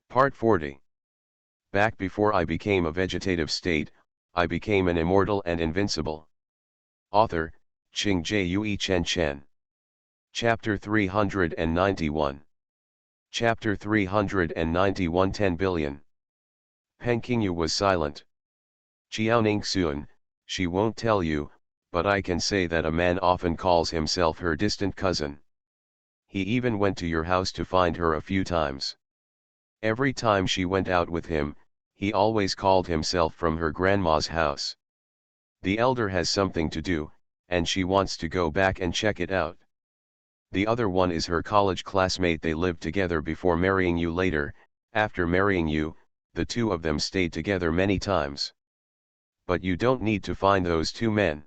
Part 40. Back before I became a vegetative state, I became an immortal and invincible. Author, Ching Jue Chen Chen. Chapter 391. Chapter 391 10 billion. Peng Qingyu was silent. Qiaoning Xuan, she won't tell you, but I can say that a man often calls himself her distant cousin. He even went to your house to find her a few times. Every time she went out with him, he always called himself from her grandma's house. The elder has something to do, and she wants to go back and check it out. The other one is her college classmate. They lived together before marrying you. Later, after marrying you, the two of them stayed together many times. But you don't need to find those two men.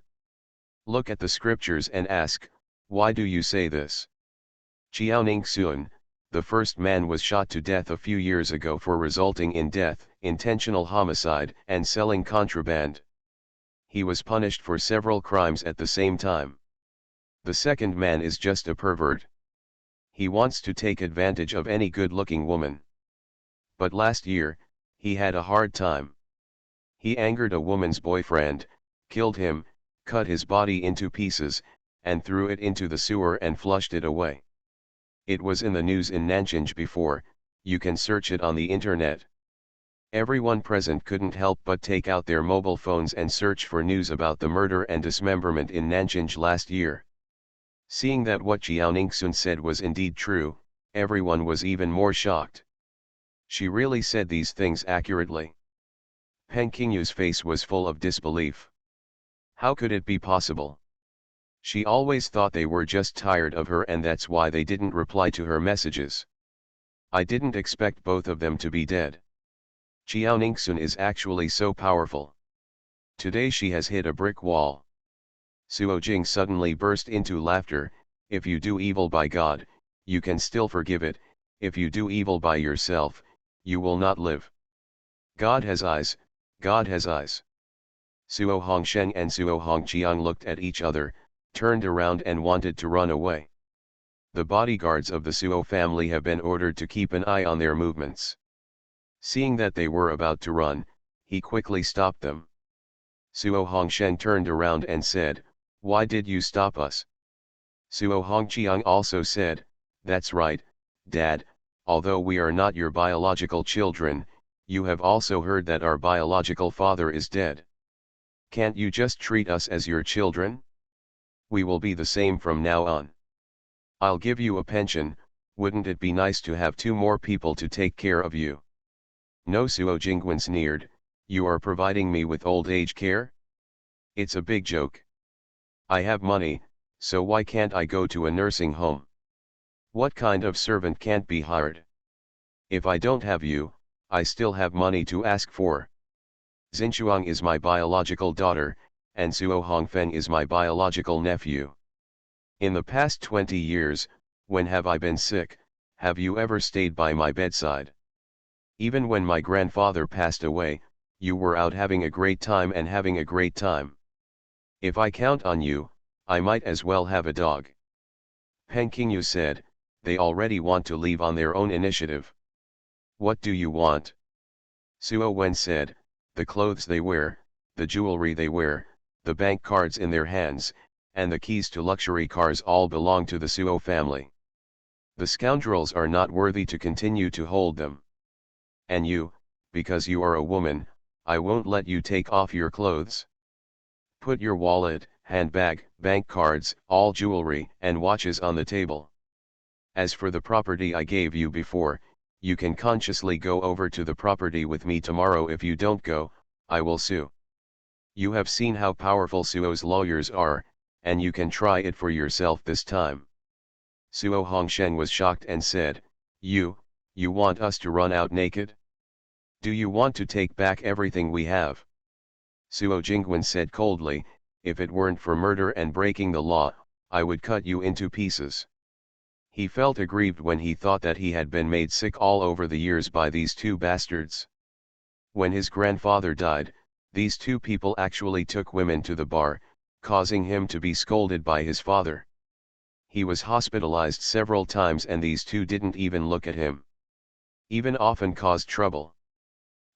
Look at the scriptures and ask, why do you say this? Qiaoning Xuan, the first man was shot to death a few years ago for resulting in death, intentional homicide, and selling contraband. He was punished for several crimes at the same time. The second man is just a pervert. He wants to take advantage of any good-looking woman. But last year, he had a hard time. He angered a woman's boyfriend, killed him, cut his body into pieces, and threw it into the sewer and flushed it away. It was in the news in Nanjing before, you can search it on the internet. Everyone present couldn't help but take out their mobile phones and search for news about the murder and dismemberment in Nanjing last year. Seeing that what Qiaoning Xuan said was indeed true, everyone was even more shocked. She really said these things accurately. Peng Qingyu's face was full of disbelief. How could it be possible? She always thought they were just tired of her and that's why they didn't reply to her messages. I didn't expect both of them to be dead. Qiaoning Xuan is actually so powerful. Today she has hit a brick wall. Suo Jing suddenly burst into laughter. If you do evil by God, you can still forgive it. If you do evil by yourself, you will not live. God has eyes, God has eyes. Suo Hongsheng and Suo Hongqiang looked at each other, turned around and wanted to run away. The bodyguards of the Suo family have been ordered to keep an eye on their movements. Seeing that they were about to run, he quickly stopped them. Suo Hongsheng turned around and said, "Why did you stop us?" Suo Hongqiang also said, "That's right, Dad, although we are not your biological children, you have also heard that our biological father is dead. Can't you just treat us as your children? We will be the same from now on. I'll give you a pension. Wouldn't it be nice to have two more people to take care of you?" "No," Suo Jingguan sneered, "you are providing me with old age care? It's a big joke. I have money, so why can't I go to a nursing home? What kind of servant can't be hired? If I don't have you, I still have money to ask for. Xinchuang is my biological daughter, and Suo Hongfeng is my biological nephew. In the past 20 years, when have I been sick? Have you ever stayed by my bedside? Even when my grandfather passed away, you were out having a great time and having a great time. If I count on you, I might as well have a dog." Peng Qingyu said, "They already want to leave on their own initiative. What do you want?" Suo Wen said, "The clothes they wear, the jewelry they wear, the bank cards in their hands, and the keys to luxury cars all belong to the Suo family. The scoundrels are not worthy to continue to hold them. And you, because you are a woman, I won't let you take off your clothes. Put your wallet, handbag, bank cards, all jewelry and watches on the table. As for the property I gave you before, you can consciously go over to the property with me tomorrow. If you don't go, I will sue. You have seen how powerful Suo's lawyers are, and you can try it for yourself this time." Suo Hongsheng was shocked and said, You want us to run out naked? Do you want to take back everything we have?" Suo Jingguan said coldly, "If it weren't for murder and breaking the law, I would cut you into pieces." He felt aggrieved when he thought that he had been made sick all over the years by these two bastards. When his grandfather died, these two people actually took women to the bar, causing him to be scolded by his father. He was hospitalized several times and these two didn't even look at him. even often caused trouble.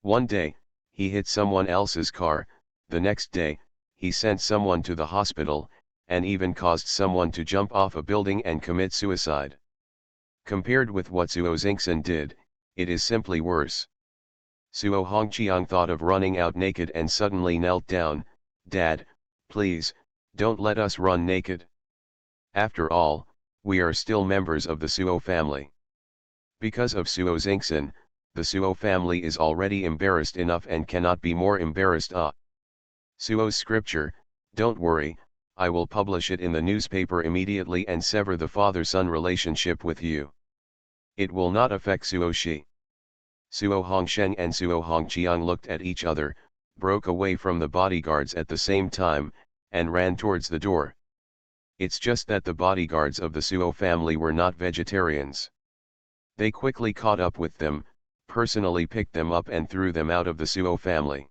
One day, he hit someone else's car, the next day, he sent someone to the hospital, and even caused someone to jump off a building and commit suicide. Compared with what Suo Xingxin did, it is simply worse. Suo Hongqiang thought of running out naked and suddenly knelt down. "Dad, please, don't let us run naked. After all, we are still members of the Suo family." Because of Suo Xingxin, the Suo family is already embarrassed enough and cannot be more embarrassed. Suo's scripture, "Don't worry, I will publish it in the newspaper immediately and sever the father-son relationship with you. It will not affect Suo Shi." Suo Hongsheng and Suo Hongqiang looked at each other, broke away from the bodyguards at the same time, and ran towards the door. It's just that the bodyguards of the Suo family were not vegetarians. They quickly caught up with them, personally picked them up and threw them out of the Suo family.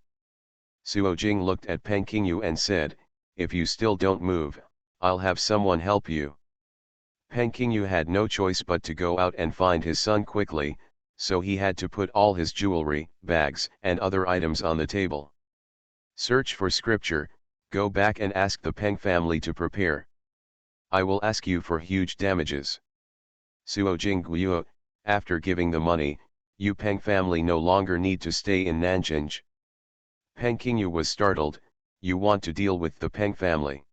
Suo Jing looked at Peng Qingyu and said, "If you still don't move, I'll have someone help you." Peng Qingyu had no choice but to go out and find his son quickly, so he had to put all his jewelry, bags, and other items on the table. "Search for scripture, go back and ask the Peng family to prepare. I will ask you for huge damages." Suo Jing Guiyue, after giving the money, "You Peng family no longer need to stay in Nanjing." Peng Qingyu was startled, "You want to deal with the Peng family?"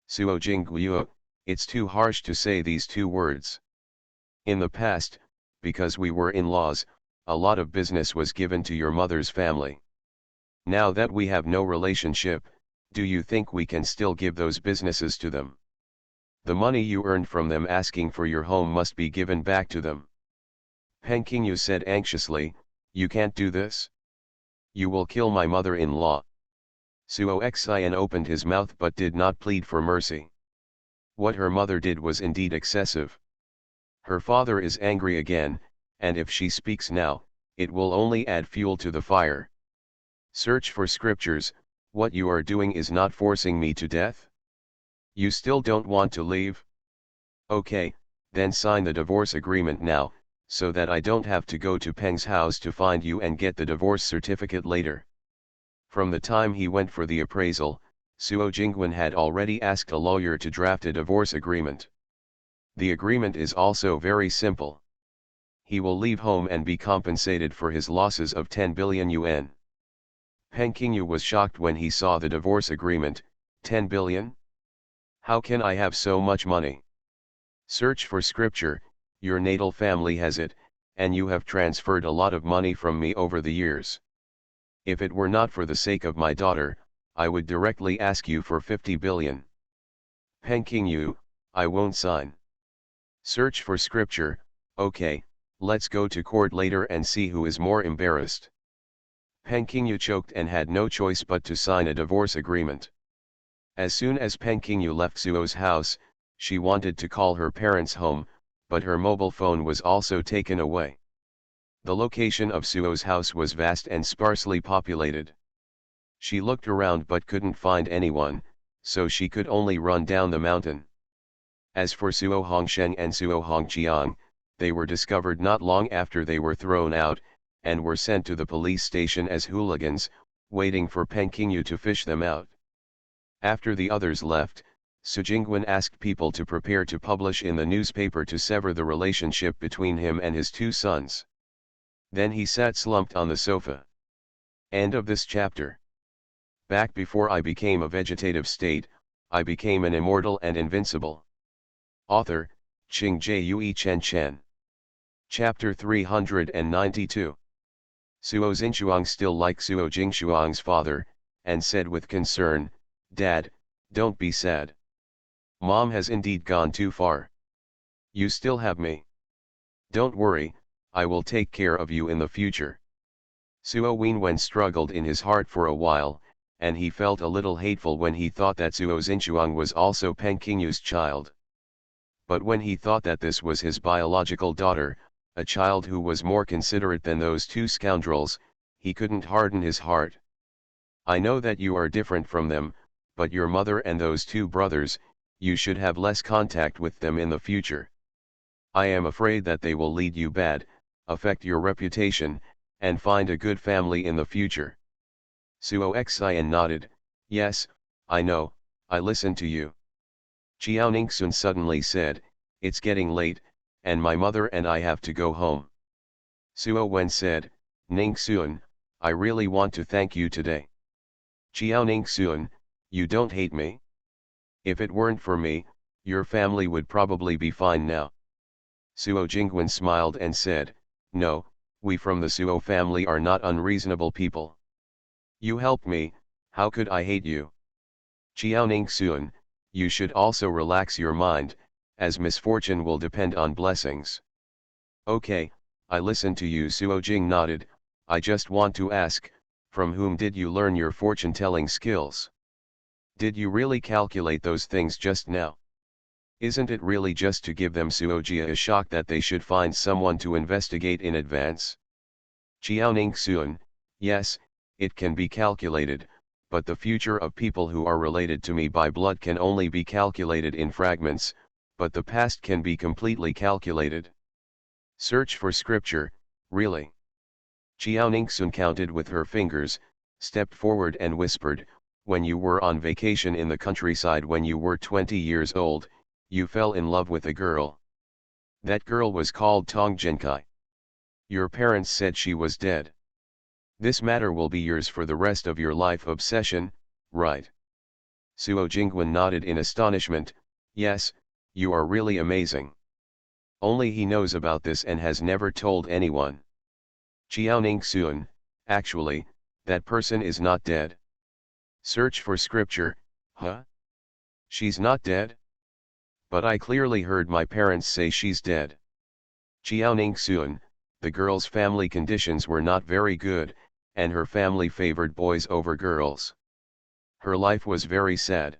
Suo Jing Guiyue, "It's too harsh to say these two words. In the past, because we were in-laws, a lot of business was given to your mother's family. Now that we have no relationship, do you think we can still give those businesses to them? The money you earned from them asking for your home must be given back to them." Peng Qingyu said anxiously, "You can't do this. You will kill my mother-in-law." Suo Xian opened his mouth but did not plead for mercy. What her mother did was indeed excessive. Her father is angry again, and if she speaks now, it will only add fuel to the fire. "Search for scriptures, what you are doing is not forcing me to death? You still don't want to leave? Okay, then sign the divorce agreement now, so that I don't have to go to Peng's house to find you and get the divorce certificate later." From the time he went for the appraisal, Suo Jingwen had already asked a lawyer to draft a divorce agreement. The agreement is also very simple. He will leave home and be compensated for his losses of 10 billion yuan. Peng Qingyu was shocked when he saw the divorce agreement. 10 billion? How can I have so much money? "Search for scripture, your natal family has it, and you have transferred a lot of money from me over the years. If it were not for the sake of my daughter, I would directly ask you for 50 billion. Peng Qingyu, I won't sign. Search for scripture, okay, let's go to court later and see who is more embarrassed." Peng Qingyu choked and had no choice but to sign a divorce agreement. As soon as Peng Qingyu left Suo's house, she wanted to call her parents home, but her mobile phone was also taken away. The location of Suo's house was vast and sparsely populated. She looked around but couldn't find anyone, so she could only run down the mountain. As for Suo Hongsheng and Suo Hongqiang, they were discovered not long after they were thrown out, and were sent to the police station as hooligans, waiting for Peng Qingyu to fish them out. After the others left, Su Jingwen asked people to prepare to publish in the newspaper to sever the relationship between him and his two sons. Then he sat slumped on the sofa. End of this chapter. Back before I became a vegetative state, I became an immortal and invincible. Author, Qing Jue Chen Chen. Chapter 392. Suo Xinchuang still liked Suo Jingshuang's father, and said with concern, "Dad, don't be sad. Mom has indeed gone too far. You still have me. Don't worry, I will take care of you in the future." Suo Wenwen struggled in his heart for a while, and he felt a little hateful when he thought that Suo Xinchuang was also Peng Qingyu's child. But when he thought that this was his biological daughter, a child who was more considerate than those two scoundrels, he couldn't harden his heart. "I know that you are different from them, but your mother and those two brothers, you should have less contact with them in the future. I am afraid that they will lead you bad, affect your reputation, and find a good family in the future. Suo Xian nodded, yes, I know, I listen to you. Chiao Ningxun suddenly said, it's getting late, and my mother and I have to go home. Suo Wen said, Ningxun, I really want to thank you today. Chiao Ningxun, you don't hate me? If it weren't for me, your family would probably be fine now. Suo Jingwen smiled and said, no, we from the Suo family are not unreasonable people. You helped me, how could I hate you? Chiao Ningxun, you should also relax your mind, as misfortune will depend on blessings. Okay, I listen to you. Suo Jing nodded, I just want to ask, from whom did you learn your fortune-telling skills? Did you really calculate those things just now? Isn't it really just to give them Suojia a shock that they should find someone to investigate in advance? Chiao Ningxun, yes, it can be calculated, but the future of people who are related to me by blood can only be calculated in fragments, but the past can be completely calculated. Search for scripture, really. Chiao Ningxun counted with her fingers, stepped forward and whispered, when you were on vacation in the countryside when you were 20 years old, you fell in love with a girl. That girl was called Tong Jinkai. Your parents said she was dead. This matter will be yours for the rest of your life. Obsession, right? Suo Jingwen nodded in astonishment, yes, you are really amazing. Only he knows about this and has never told anyone. Chiao Ningxun, actually, that person is not dead. Search for scripture, huh? She's not dead? But I clearly heard my parents say she's dead. Chiao Ningxun, the girl's family conditions were not very good, and her family favored boys over girls. Her life was very sad.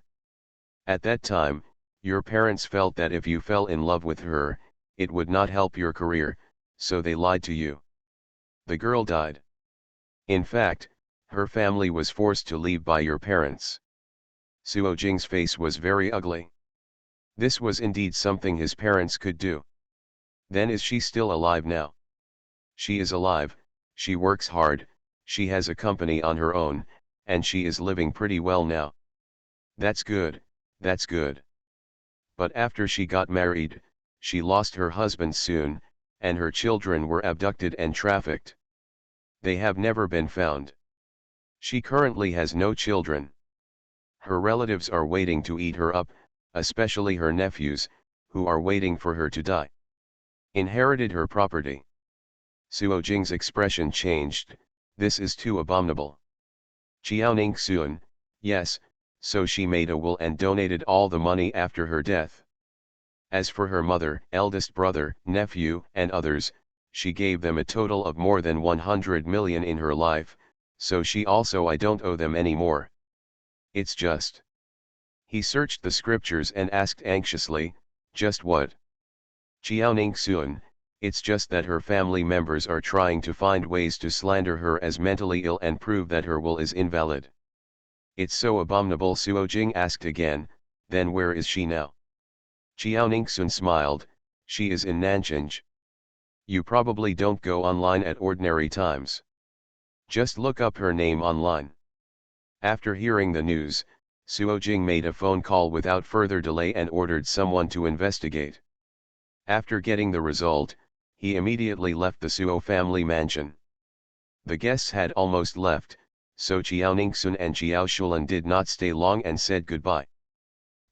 At that time, your parents felt that if you fell in love with her, it would not help your career, so they lied to you. The girl died. In fact, her family was forced to leave by your parents. Suo Jing's face was very ugly. This was indeed something his parents could do. Then is she still alive now? She is alive, she works hard, she has a company on her own, and she is living pretty well now. That's good, that's good. But after she got married, she lost her husband soon, and her children were abducted and trafficked. They have never been found. She currently has no children. Her relatives are waiting to eat her up, especially her nephews, who are waiting for her to die. Inherited her property. Suo Jing's expression changed, this is too abominable. Chiao Ningxun, yes, so she made a will and donated all the money after her death. As for her mother, eldest brother, nephew, and others, she gave them a total of more than 100 million in her life, so she also I don't owe them any more. It's just. He searched the scriptures and asked anxiously, just what? Chiao Ningxun, it's just that her family members are trying to find ways to slander her as mentally ill and prove that her will is invalid. It's so abominable. Suo Jing asked again, then where is she now? Chiao Ningxun smiled, she is in Nanjing. You probably don't go online at ordinary times. Just look up her name online. After hearing the news, Suo Jing made a phone call without further delay and ordered someone to investigate. After getting the result, he immediately left the Suo family mansion. The guests had almost left, so Chiao Ningxun and Chiao Shulan did not stay long and said goodbye.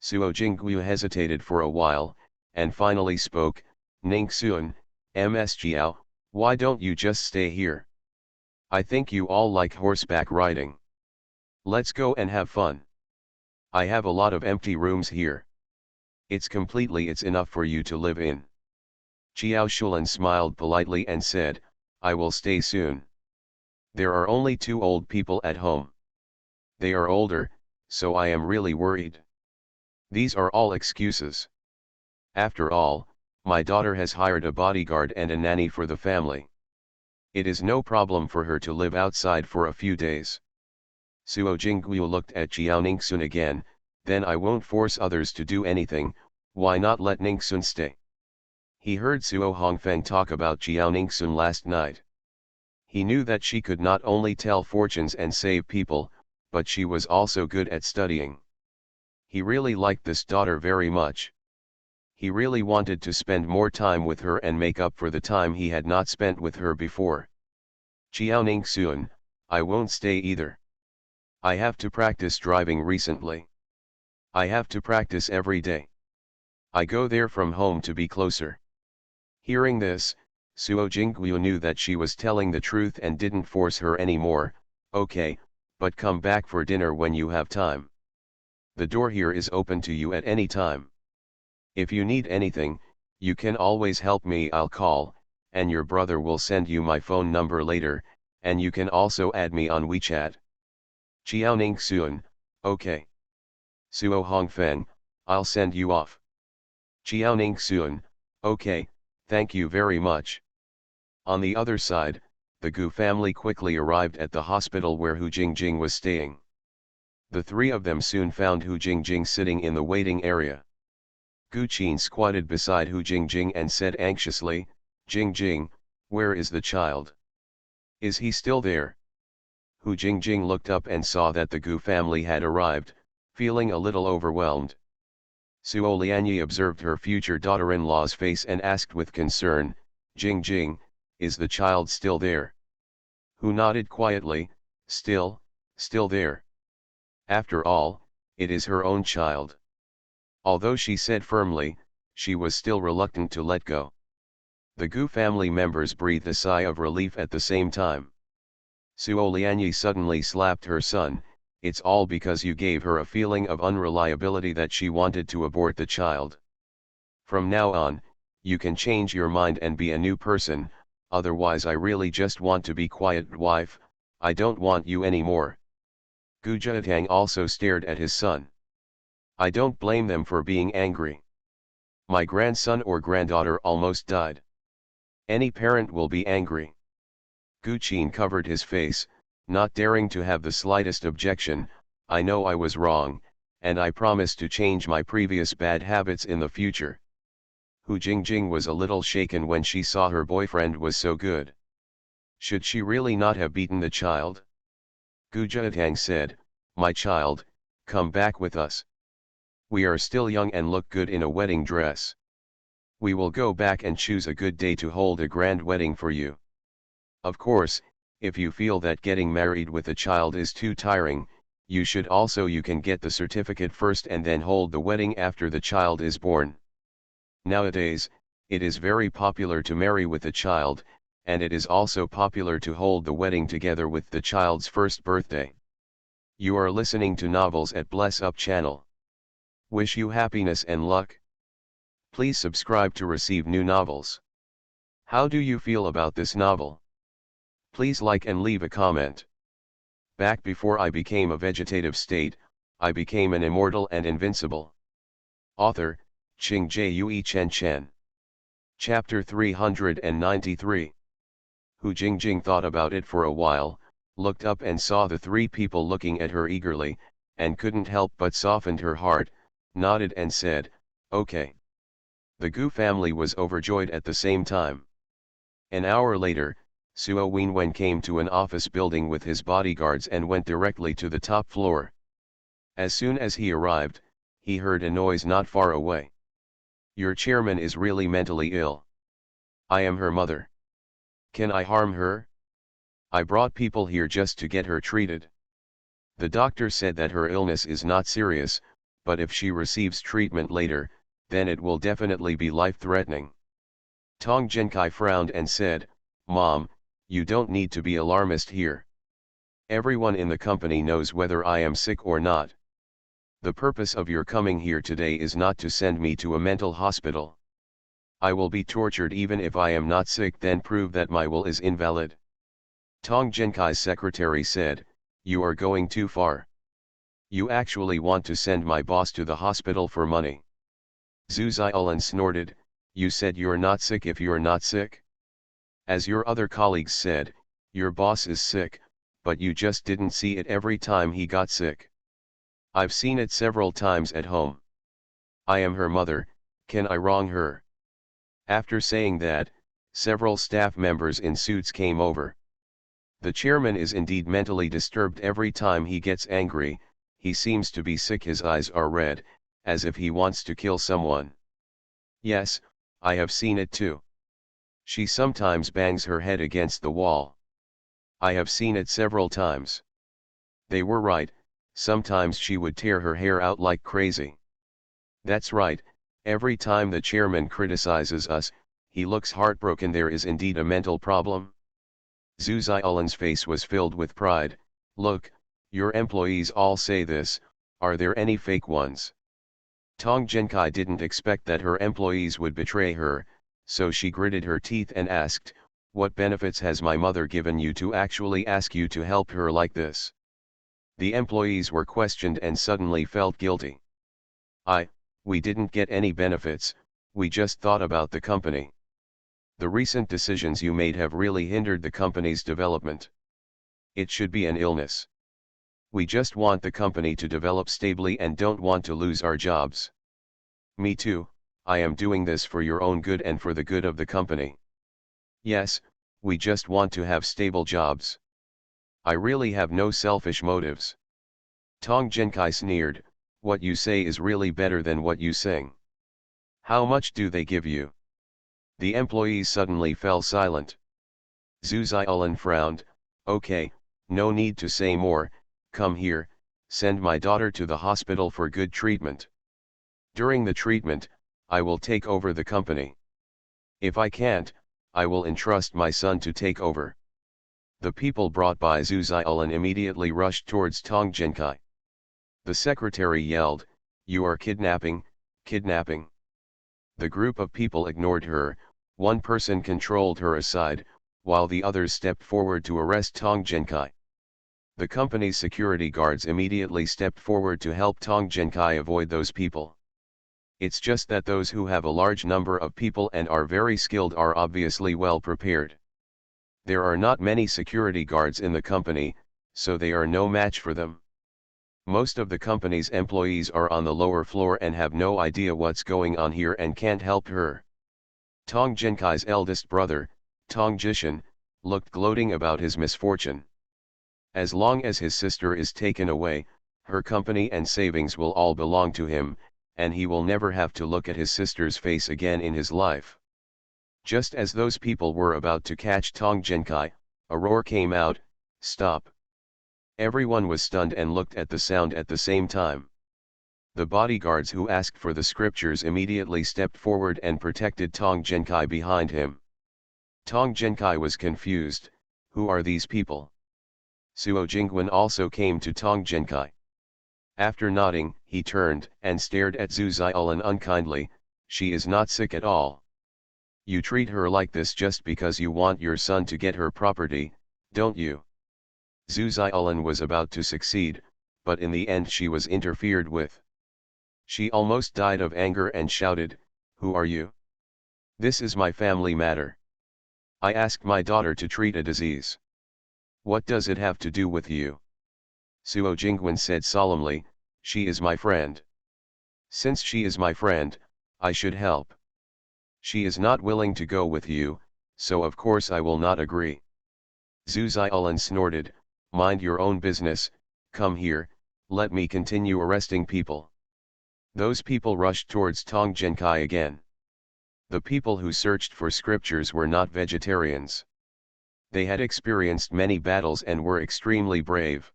Suo Jingguo hesitated for a while, and finally spoke, Ningxun, Ms. Chiao, why don't you just stay here? I think you all like horseback riding. Let's go and have fun. I have a lot of empty rooms here. It's enough for you to live in. Chiao Shulan smiled politely and said, I will stay soon. There are only 2 old people at home. They are older, so I am really worried. These are all excuses. After all, my daughter has hired a bodyguard and a nanny for the family. It is no problem for her to live outside for a few days. Suo Jingguo looked at Chiao Ningxun again, then I won't force others to do anything, why not let Ningxun stay? He heard Suo Hongfeng talk about Jiaoningsun last night. He knew that she could not only tell fortunes and save people, but she was also good at studying. He really liked this daughter very much. He really wanted to spend more time with her and make up for the time he had not spent with her before. Jiaoningsun, I won't stay either. I have to practice driving recently. I have to practice every day. I go there from home to be closer. Hearing this, Suo Jingguo knew that she was telling the truth and didn't force her anymore. Okay, but come back for dinner when you have time. The door here is open to you at any time. If you need anything, you can always help me. I'll call, and your brother will send you my phone number later, and you can also add me on WeChat. Jiaoningsun, okay. Suo Hongfeng, I'll send you off. Jiaoningsun, okay, thank you very much. On the other side, the Gu family quickly arrived at the hospital where Hu Jingjing was staying. The three of them soon found Hu Jingjing sitting in the waiting area. Gu Qin squatted beside Hu Jingjing and said anxiously, Jingjing, where is the child? Is he still there? Hu Jingjing looked up and saw that the Gu family had arrived, feeling a little overwhelmed. Suo Lianyi observed her future daughter-in-law's face and asked with concern, Jingjing, is the child still there? Hu nodded quietly, still there. After all, it is her own child. Although she said firmly, she was still reluctant to let go. The Gu family members breathed a sigh of relief at the same time. Suo Lianyi suddenly slapped her son, it's all because you gave her a feeling of unreliability that she wanted to abort the child. From now on, you can change your mind and be a new person, otherwise I really just want to be quiet, wife, I don't want you anymore. Gu Zhetang also stared at his son. I don't blame them for being angry. My grandson or granddaughter almost died. Any parent will be angry. Gu Qin covered his face, not daring to have the slightest objection. I know I was wrong, and I promise to change my previous bad habits in the future. Hu Jingjing was a little shaken when she saw her boyfriend was so good. Should she really not have beaten the child? Gu Zhetang said, my child, come back with us. We are still young and look good in a wedding dress. We will go back and choose a good day to hold a grand wedding for you. Of course, if you feel that getting married with a child is too tiring, you can get the certificate first and then hold the wedding after the child is born. Nowadays, it is very popular to marry with a child, and it is also popular to hold the wedding together with the child's first birthday. You are listening to Novels at Bless Up channel. Wish you happiness and luck. Please subscribe to receive new novels. How do you feel about this novel? Please like and leave a comment. Back before I became a vegetative state, I became an immortal and invincible. Author, Qing Jue Chen Chen. Chapter 393. Hu Jingjing thought about it for a while, looked up and saw the three people looking at her eagerly, and couldn't help but softened her heart, nodded and said, okay. The Gu family was overjoyed at the same time. An hour later, Suo Wenwen came to an office building with his bodyguards and went directly to the top floor. As soon as he arrived, he heard a noise not far away. Your chairman is really mentally ill. I am her mother. Can I harm her? I brought people here just to get her treated. The doctor said that her illness is not serious, but if she receives treatment later, then it will definitely be life-threatening. Tong Jinkai frowned and said, Mom, you don't need to be alarmist here. Everyone in the company knows whether I am sick or not. The purpose of your coming here today is not to send me to a mental hospital. I will be tortured even if I am not sick, then prove that my will is invalid. Tong Jinkai's secretary said, you are going too far. You actually want to send my boss to the hospital for money. Zhu Ziulan snorted, you said you're not sick if you're not sick? As your other colleagues said, your boss is sick, but you just didn't see it every time he got sick. I've seen it several times at home. I am her mother, can I wrong her? After saying that, several staff members in suits came over. The chairman is indeed mentally disturbed every time he gets angry, he seems to be sick, his eyes are red, as if he wants to kill someone. Yes, I have seen it too. She sometimes bangs her head against the wall. I have seen it several times. They were right, sometimes she would tear her hair out like crazy. That's right, every time the chairman criticizes us, he looks heartbroken. There is indeed a mental problem. Zhu Xiaolan's face was filled with pride. Look, your employees all say this, are there any fake ones? Tong Jinkai didn't expect that her employees would betray her, so she gritted her teeth and asked, what benefits has my mother given you to actually ask you to help her like this? The employees were questioned and suddenly felt guilty. We didn't get any benefits, we just thought about the company. The recent decisions you made have really hindered the company's development. It should be an illness. We just want the company to develop stably and don't want to lose our jobs. Me too, I am doing this for your own good and for the good of the company. Yes, we just want to have stable jobs. I really have no selfish motives. Tong Jinkai sneered, what you say is really better than what you sing. How much do they give you? The employees suddenly fell silent. Zhu Xiaolan frowned, okay, no need to say more, come here, send my daughter to the hospital for good treatment. During the treatment, I will take over the company. If I can't, I will entrust my son to take over. The people brought by Zhu Xiaolan immediately rushed towards Tong Jinkai. The secretary yelled, you are kidnapping, kidnapping. The group of people ignored her, one person controlled her aside, while the others stepped forward to arrest Tong Jinkai. The company's security guards immediately stepped forward to help Tong Jinkai avoid those people. It's just that those who have a large number of people and are very skilled are obviously well prepared. There are not many security guards in the company, so they are no match for them. Most of the company's employees are on the lower floor and have no idea what's going on here and can't help her. Tong Jinkai's eldest brother, Tong Jishan, looked gloating about his misfortune. As long as his sister is taken away, her company and savings will all belong to him, and he will never have to look at his sister's face again in his life. Just as those people were about to catch Tong Jinkai, a roar came out, stop. Everyone was stunned and looked at the sound at the same time. The bodyguards who asked for the scriptures immediately stepped forward and protected Tong Jinkai behind him. Tong Jinkai was confused, who are these people? Suo Jingguan also came to Tong Jinkai. After nodding, he turned and stared at Zhu Xiaolan unkindly, she is not sick at all. You treat her like this just because you want your son to get her property, don't you? Zhu Xiaolan was about to succeed, but in the end she was interfered with. She almost died of anger and shouted, who are you? This is my family matter. I asked my daughter to treat a disease. What does it have to do with you? Suo Jingguan said solemnly, she is my friend. Since she is my friend, I should help. She is not willing to go with you, so of course I will not agree. Zhu Xiaolan snorted, mind your own business, come here, let me continue arresting people. Those people rushed towards Tong Jinkai again. The people who searched for scriptures were not vegetarians. They had experienced many battles and were extremely brave.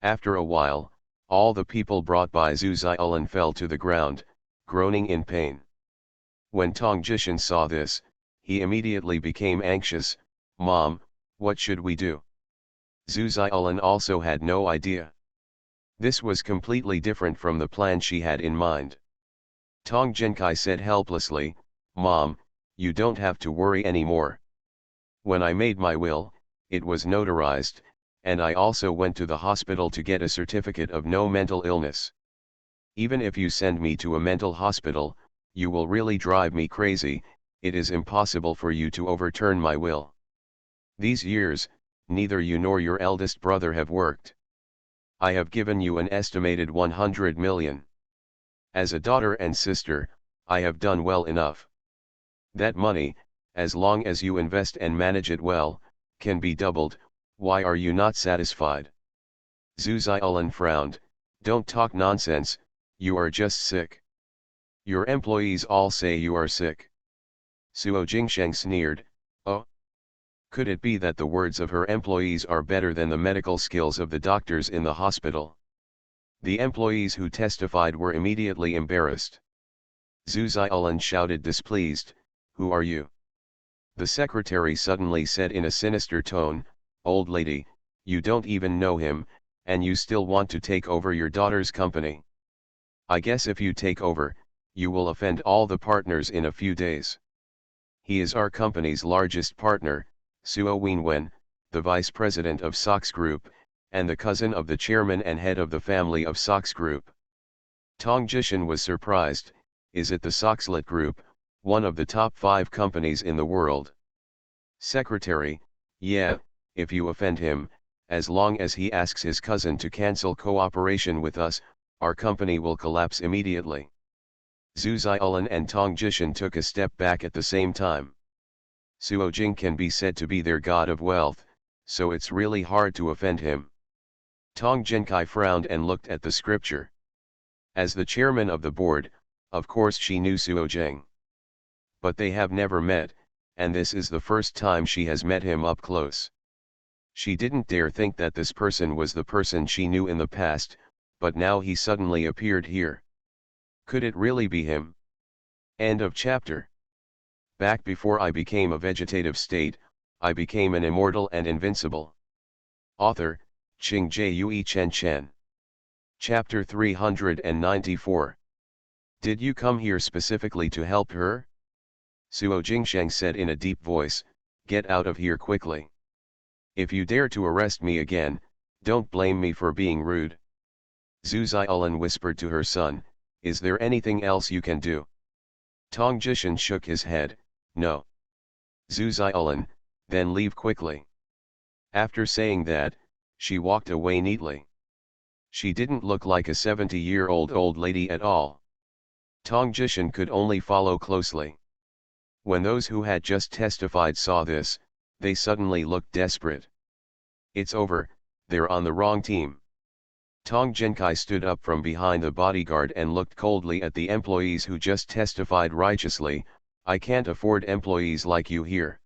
After a while, all the people brought by Zhu Xiaolan fell to the ground, groaning in pain. When Tong Jishan saw this, he immediately became anxious, Mom, what should we do? Zhu Xiaolan also had no idea. This was completely different from the plan she had in mind. Tong Jinkai said helplessly, Mom, you don't have to worry anymore. When I made my will, it was notarized, and I also went to the hospital to get a certificate of no mental illness. Even if you send me to a mental hospital, you will really drive me crazy, it is impossible for you to overturn my will. These years, neither you nor your eldest brother have worked. I have given you an estimated 100 million. As a daughter and sister, I have done well enough. That money, as long as you invest and manage it well, can be doubled. Why are you not satisfied? Zhu Xiaolin frowned. Don't talk nonsense, you are just sick. Your employees all say you are sick. Suo Jingsheng sneered. Oh? Could it be that the words of her employees are better than the medical skills of the doctors in the hospital? The employees who testified were immediately embarrassed. Zhu Xiaolin shouted displeased, "Who are you?" The secretary suddenly said in a sinister tone, "Old lady, you don't even know him, and you still want to take over your daughter's company. I guess if you take over, you will offend all the partners in a few days. He is our company's largest partner, Suo Wenwen, the vice president of Sox Group, and the cousin of the chairman and head of the family of Sox Group." Tong Jishan was surprised. Is it the Soxlet Group, one of the top 5 companies in the world? Secretary: yeah, if you offend him, as long as he asks his cousin to cancel cooperation with us, our company will collapse immediately. Zhu Xiaolin and Tong Jishan took a step back at the same time. Suo Jing can be said to be their god of wealth, so it's really hard to offend him. Tong Jinkai frowned and looked at the scripture. As the chairman of the board, of course she knew Suo Jing. But they have never met, and this is the first time she has met him up close. She didn't dare think that this person was the person she knew in the past, but now he suddenly appeared here. Could it really be him? End of chapter. Back before I became a vegetative state, I became an immortal and invincible. Author, Qing Jue Chen Chen. Chapter 394. Did you come here specifically to help her? Suo Jingsheng said in a deep voice, "Get out of here quickly. If you dare to arrest me again, don't blame me for being rude." Zhu Xiaolin whispered to her son, "Is there anything else you can do?" Tong Jishan shook his head, "No." Zhu Xiaolin, "Then leave quickly." After saying that, she walked away neatly. She didn't look like a 70-year-old old lady at all. Tong Jishan could only follow closely. When those who had just testified saw this, they suddenly looked desperate. It's over, they're on the wrong team. Tong Jinkai stood up from behind the bodyguard and looked coldly at the employees who just testified righteously. "I can't afford employees like you here.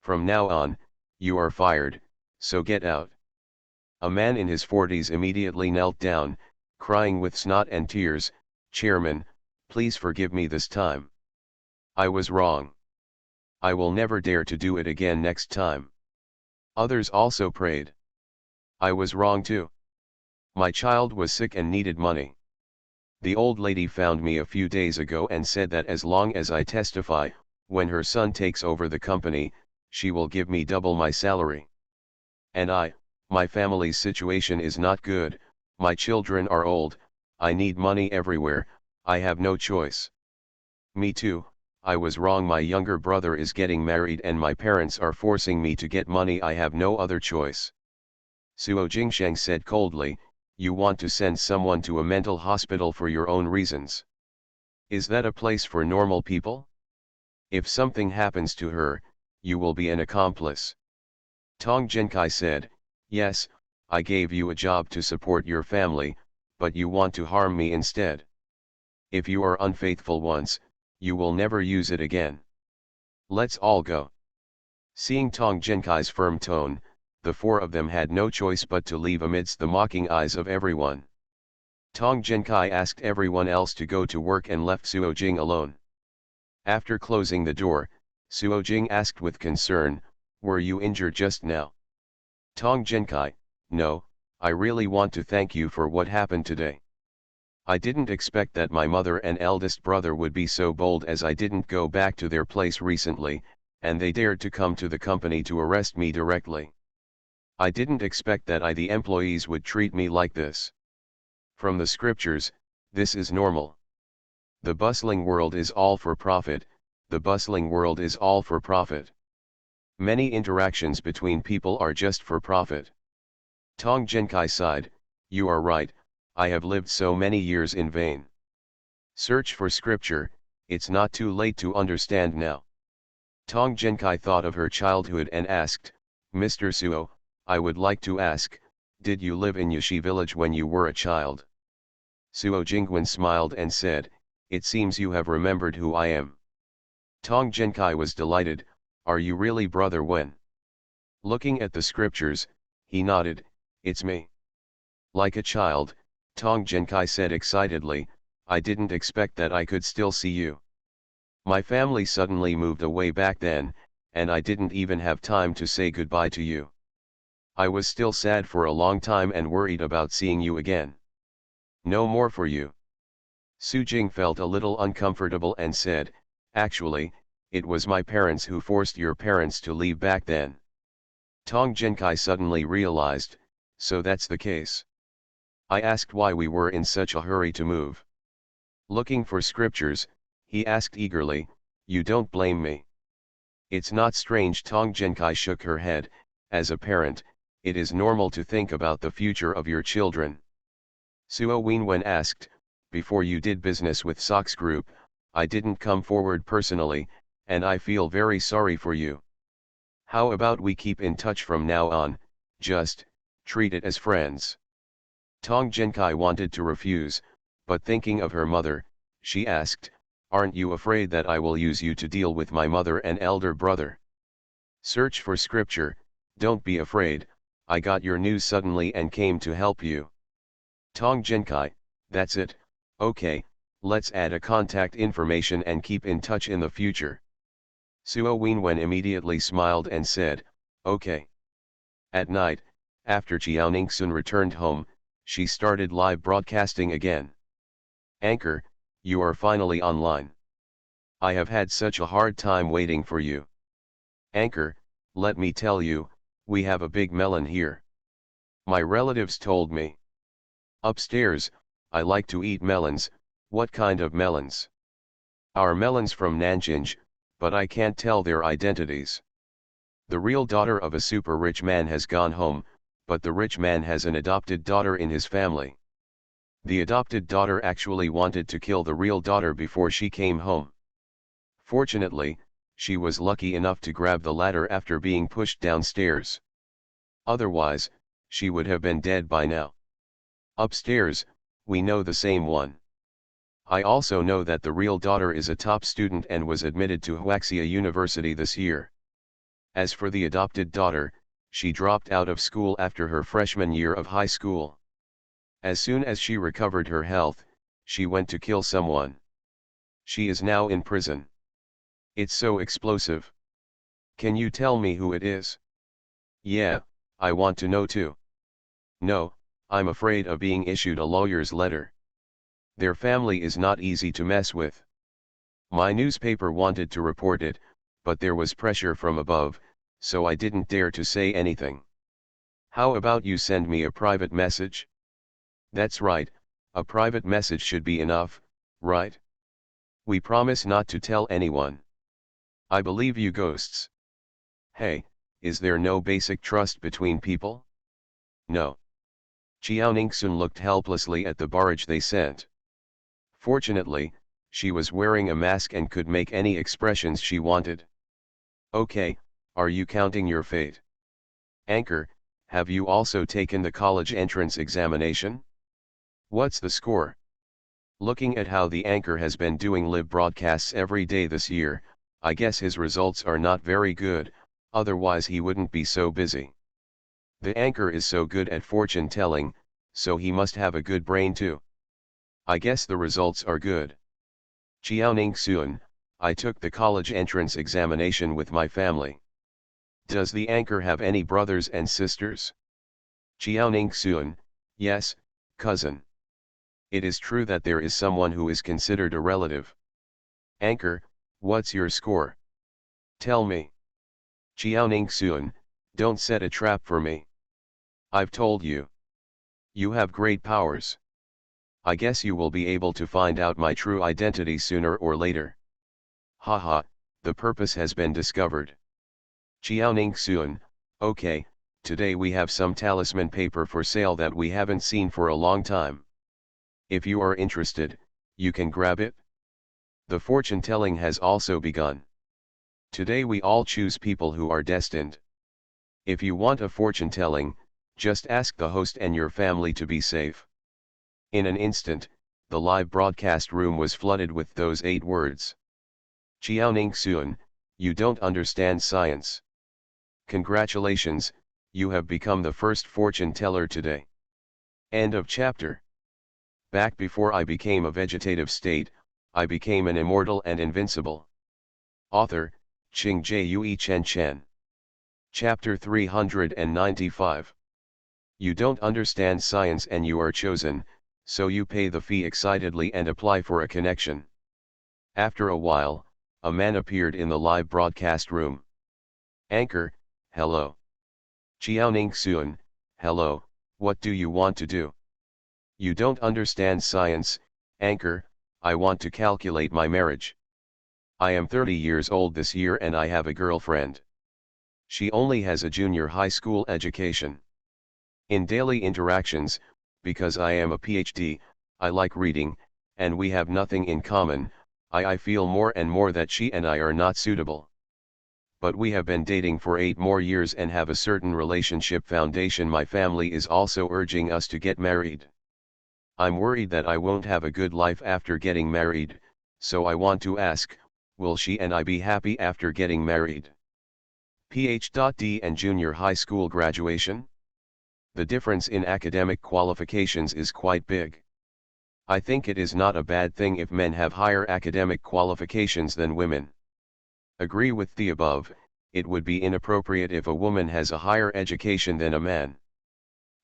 From now on, you are fired, so get out." A man in his 40s immediately knelt down, crying with snot and tears, "Chairman, please forgive me this time. I was wrong. I will never dare to do it again next time." Others also prayed. "I was wrong too. My child was sick and needed money. The old lady found me a few days ago and said that as long as I testify, when her son takes over the company, she will give me double my salary. And my family's situation is not good, my children are old, I need money everywhere, I have no choice. Me too, I was wrong. My younger brother is getting married and my parents are forcing me to get money. I have no other choice." Suo Jingsheng said coldly, "You want to send someone to a mental hospital for your own reasons. Is that a place for normal people? If something happens to her, you will be an accomplice." Tong Jinkai said, "Yes, I gave you a job to support your family, but you want to harm me instead. If you are unfaithful once, you will never use it again. Let's all go." Seeing Tong Jinkai's firm tone, the 4 of them had no choice but to leave amidst the mocking eyes of everyone. Tong Jinkai asked everyone else to go to work and left Suo Jing alone. After closing the door, Suo Jing asked with concern, "Were you injured just now?" Tong Jinkai, "No, I really want to thank you for what happened today. I didn't expect that my mother and eldest brother would be so bold, as I didn't go back to their place recently, and they dared to come to the company to arrest me directly. I didn't expect that the employees would treat me like this. From the scriptures, this is normal. The bustling world is all for profit, the bustling world is all for profit. Many interactions between people are just for profit." Tong Jinkai sighed, "You are right, I have lived so many years in vain. Search for scripture, it's not too late to understand now. Tong Genkai thought of her childhood and asked, Mr. Suo, I would like to ask, did you live in Yashi village when you were a child? Suo Jingwen smiled and said, it seems you have remembered who I am. Tong Genkai was delighted, are you really Brother Wen? Looking at the scriptures, he nodded, it's me. Like a child, Tong Genkai said excitedly, I didn't expect that I could still see you. My family suddenly moved away back then, and I didn't even have time to say goodbye to you. I was still sad for a long time and worried about seeing you again. No more for you. Su Jing felt a little uncomfortable and said, actually, it was my parents who forced your parents to leave back then. Tong Genkai suddenly realized, so that's the case. I asked why we were in such a hurry to move. Looking for scriptures, he asked eagerly, you don't blame me. It's not strange. Tong Genkai shook her head, as a parent, it is normal to think about the future of your children. Suo Wenwen asked, before you did business with Sox Group, I didn't come forward personally, and I feel very sorry for you. How about we keep in touch from now on, just, treat it as friends. Tong Genkai wanted to refuse, but thinking of her mother, she asked, aren't you afraid that I will use you to deal with my mother and elder brother? Search for scripture, don't be afraid, I got your news suddenly and came to help you. Tong Genkai, that's it, okay, let's add a contact information and keep in touch in the future. Suo Wenwen immediately smiled and said, okay. At night, after Qiaoningsun returned home, she started live broadcasting again. Anchor, you are finally online. I have had such a hard time waiting for you. Anchor, let me tell you, we have a big melon here. My relatives told me. Upstairs, I like to eat melons, what kind of melons? Our melons from Nanjing, but I can't tell their identities. The real daughter of a super rich man has gone home, but the rich man has an adopted daughter in his family. The adopted daughter actually wanted to kill the real daughter before she came home. Fortunately, she was lucky enough to grab the ladder after being pushed downstairs. Otherwise, she would have been dead by now. Upstairs, we know the same one. I also know that the real daughter is a top student and was admitted to Huaxia University this year. As for the adopted daughter, she dropped out of school after her freshman year of high school. As soon as she recovered her health, she went to kill someone. She is now in prison. It's so explosive. Can you tell me who it is? Yeah, I want to know too. No, I'm afraid of being issued a lawyer's letter. Their family is not easy to mess with. My newspaper wanted to report it, but there was pressure from above, so I didn't dare to say anything. How about you send me a private message? That's right, a private message should be enough, right? We promise not to tell anyone. I believe you ghosts. Hey, is there no basic trust between people? No. Qiaoningsun looked helplessly at the barrage they sent. Fortunately, she was wearing a mask and could make any expressions she wanted. Okay, are you counting your fate? Anchor, have you also taken the college entrance examination? What's the score? Looking at how the anchor has been doing live broadcasts every day this year, I guess his results are not very good, otherwise he wouldn't be so busy. The anchor is so good at fortune telling, so he must have a good brain too. I guess the results are good. Qiaoningsun, I took the college entrance examination with my family. Does the anchor have any brothers and sisters? Qiaoningsun, yes, cousin. It is true that there is someone who is considered a relative. Anchor, what's your score? Tell me. Qiaoningsun, don't set a trap for me. I've told you. You have great powers. I guess you will be able to find out my true identity sooner or later. Haha, the purpose has been discovered. Qiaoningsun, okay, today we have some talisman paper for sale that we haven't seen for a long time. If you are interested, you can grab it. The fortune telling has also begun. Today we all choose people who are destined. If you want a fortune telling, just ask the host and your family to be safe. In an instant, the live broadcast room was flooded with those 8 words. Xiaoning Xuan, you don't understand science. Congratulations, you have become the first fortune teller today. End of chapter. Back before I became a vegetative state, I became an immortal and invincible. Author, Qing Chen Chen. Chapter 395. You don't understand science and you are chosen, so you pay the fee excitedly and apply for a connection. After a while, a man appeared in the live broadcast room. Anchor, hello. Xiaoning Xuan, hello, what do you want to do? You don't understand science, Anchor, I want to calculate my marriage. I am 30 years old this year and I have a girlfriend. She only has a junior high school education. In daily interactions, because I am a PhD, I like reading, and we have nothing in common, I feel more and more that she and I are not suitable. But we have been dating for 8 more years and have a certain relationship foundation. My family is also urging us to get married. I'm worried that I won't have a good life after getting married, so I want to ask, will she and I be happy after getting married? PhD and junior high school graduation? The difference in academic qualifications is quite big. I think it is not a bad thing if men have higher academic qualifications than women. Agree with the above, it would be inappropriate if a woman has a higher education than a man.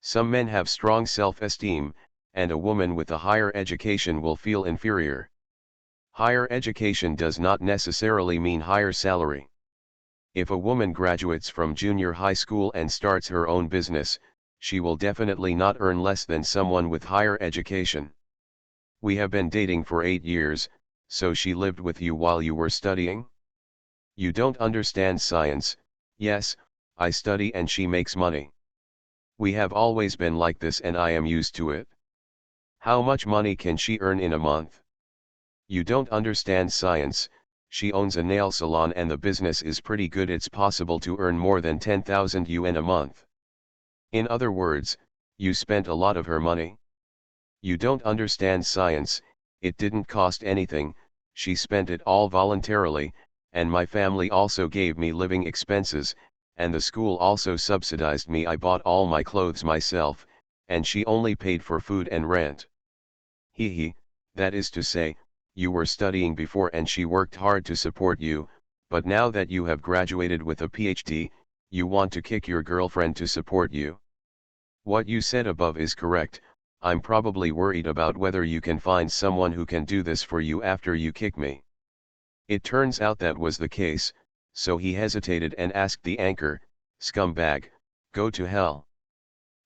Some men have strong self-esteem, and a woman with a higher education will feel inferior. Higher education does not necessarily mean higher salary. If a woman graduates from junior high school and starts her own business, she will definitely not earn less than someone with higher education. We have been dating for 8 years, so she lived with you while you were studying? You don't understand science. Yes, I study and she makes money. We have always been like this and I am used to it. How much money can she earn in a month? You don't understand science. She owns a nail salon and the business is pretty good. It's possible to earn more than 10,000 yuan a month. In other words, you spent a lot of her money. You don't understand science. It didn't cost anything, she spent it all voluntarily, and my family also gave me living expenses, and the school also subsidized me. I bought all my clothes myself, and she only paid for food and rent. Hee, that is to say, you were studying before and she worked hard to support you, but now that you have graduated with a PhD, you want to kick your girlfriend to support you. What you said above is correct. I'm probably worried about whether you can find someone who can do this for you after you kick me. It turns out that was the case, so he hesitated and asked the anchor, scumbag, go to hell.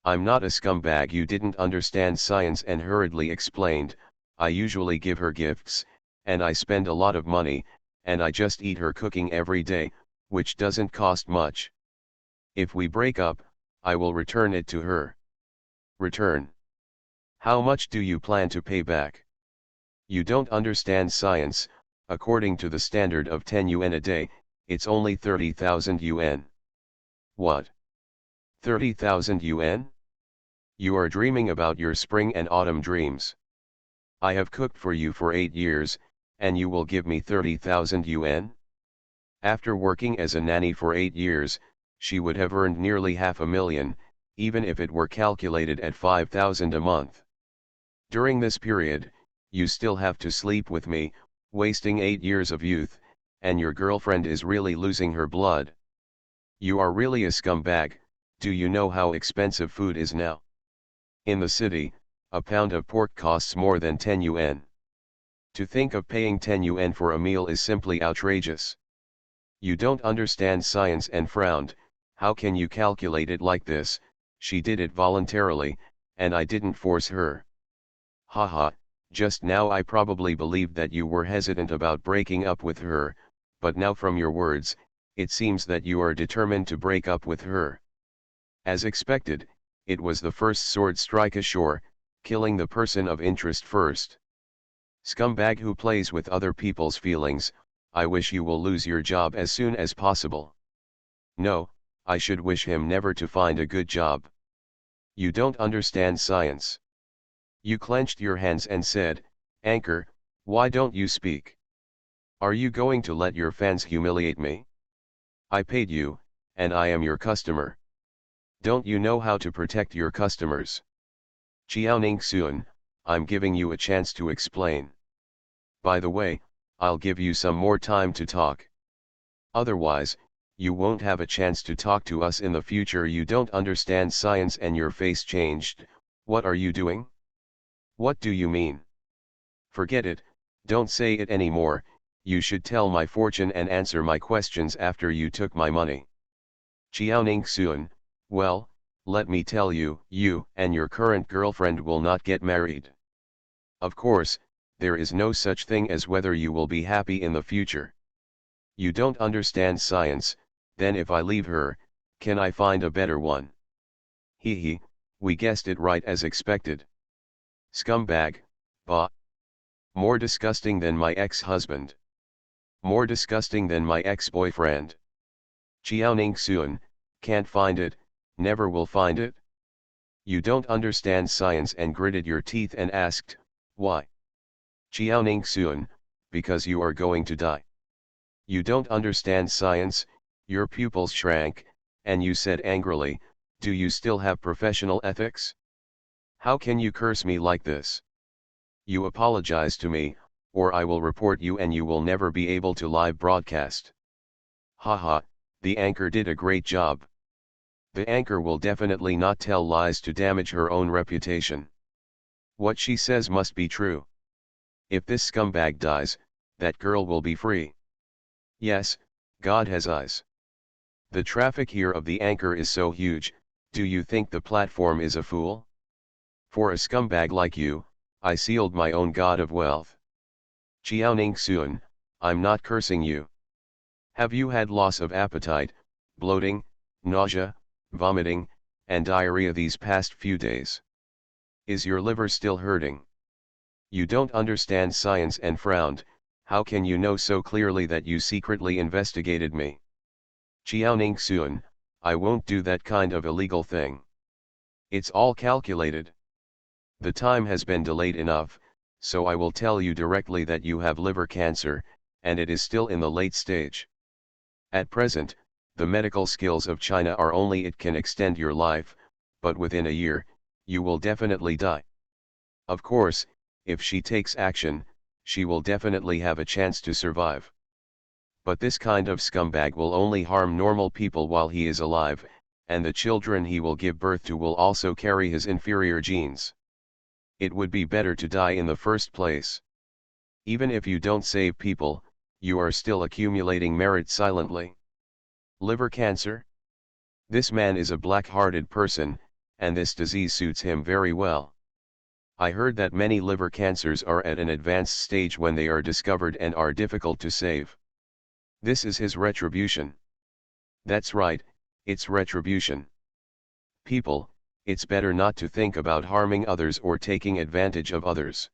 I'm not a scumbag. You didn't understand science, and hurriedly explained, I usually give her gifts, and I spend a lot of money, and I just eat her cooking every day, which doesn't cost much. If we break up, I will return it to her. Return? How much do you plan to pay back? You don't understand science. According to the standard of 10 yuan a day, it's only 30,000 yuan. What? 30,000 yuan? You are dreaming about your spring and autumn dreams. I have cooked for you for 8 years, and you will give me 30,000 yuan? After working as a nanny for 8 years, she would have earned nearly 500,000, even if it were calculated at 5,000 a month. During this period, you still have to sleep with me, wasting 8 years of youth, and your girlfriend is really losing her blood. You are really a scumbag. Do you know how expensive food is now? In the city, a pound of pork costs more than 10 yuan. To think of paying 10 yuan for a meal is simply outrageous. You don't understand science, and frowned. How can you calculate it like this? She did it voluntarily, and I didn't force her. Haha, just now I probably believed that you were hesitant about breaking up with her, but now from your words, it seems that you are determined to break up with her. As expected, it was the first sword strike ashore, killing the person of interest first. Scumbag who plays with other people's feelings, I wish you will lose your job as soon as possible. No, I should wish him never to find a good job. You don't understand science. You clenched your hands and said, Anchor, why don't you speak? Are you going to let your fans humiliate me? I paid you, and I am your customer. Don't you know how to protect your customers? Xiaoning Xuan, I'm giving you a chance to explain. By the way, I'll give you some more time to talk. Otherwise, you won't have a chance to talk to us in the future. You don't understand science and your face changed. What are you doing? What do you mean? Forget it, don't say it anymore. You should tell my fortune and answer my questions after you took my money. Xiaoning Xuan, well, let me tell you, you and your current girlfriend will not get married. Of course, there is no such thing as whether you will be happy in the future. You don't understand science, then if I leave her, can I find a better one? Hee hee, we guessed it right as expected. Scumbag, bah. More disgusting than my ex-husband. More disgusting than my ex-boyfriend. Xiaoning Xuan, can't find it, never will find it. You don't understand science and gritted your teeth and asked, why? Xiaoning Xuan, because you are going to die. You don't understand science, your pupils shrank, and you said angrily, do you still have professional ethics? How can you curse me like this? You apologize to me, or I will report you and you will never be able to live broadcast. Haha, the anchor did a great job. The anchor will definitely not tell lies to damage her own reputation. What she says must be true. If this scumbag dies, that girl will be free. Yes, God has eyes. The traffic here of the anchor is so huge, do you think the platform is a fool? For a scumbag like you, I sealed my own god of wealth. Xiaoning Xuan, I'm not cursing you. Have you had loss of appetite, bloating, nausea, vomiting, and diarrhea these past few days? Is your liver still hurting? You don't understand science and frowned. How can you know so clearly that you secretly investigated me? Xiaoning Xuan, I won't do that kind of illegal thing. It's all calculated. The time has been delayed enough, so I will tell you directly that you have liver cancer, and it is still in the late stage. At present, the medical skills of China are only it can extend your life, but within a year, you will definitely die. Of course, if she takes action, she will definitely have a chance to survive. But this kind of scumbag will only harm normal people while he is alive, and the children he will give birth to will also carry his inferior genes. It would be better to die in the first place. Even if you don't save people, you are still accumulating merit silently. Liver cancer? This man is a black-hearted person, and this disease suits him very well. I heard that many liver cancers are at an advanced stage when they are discovered and are difficult to save. This is his retribution. That's right, it's retribution. People, it's better not to think about harming others or taking advantage of others.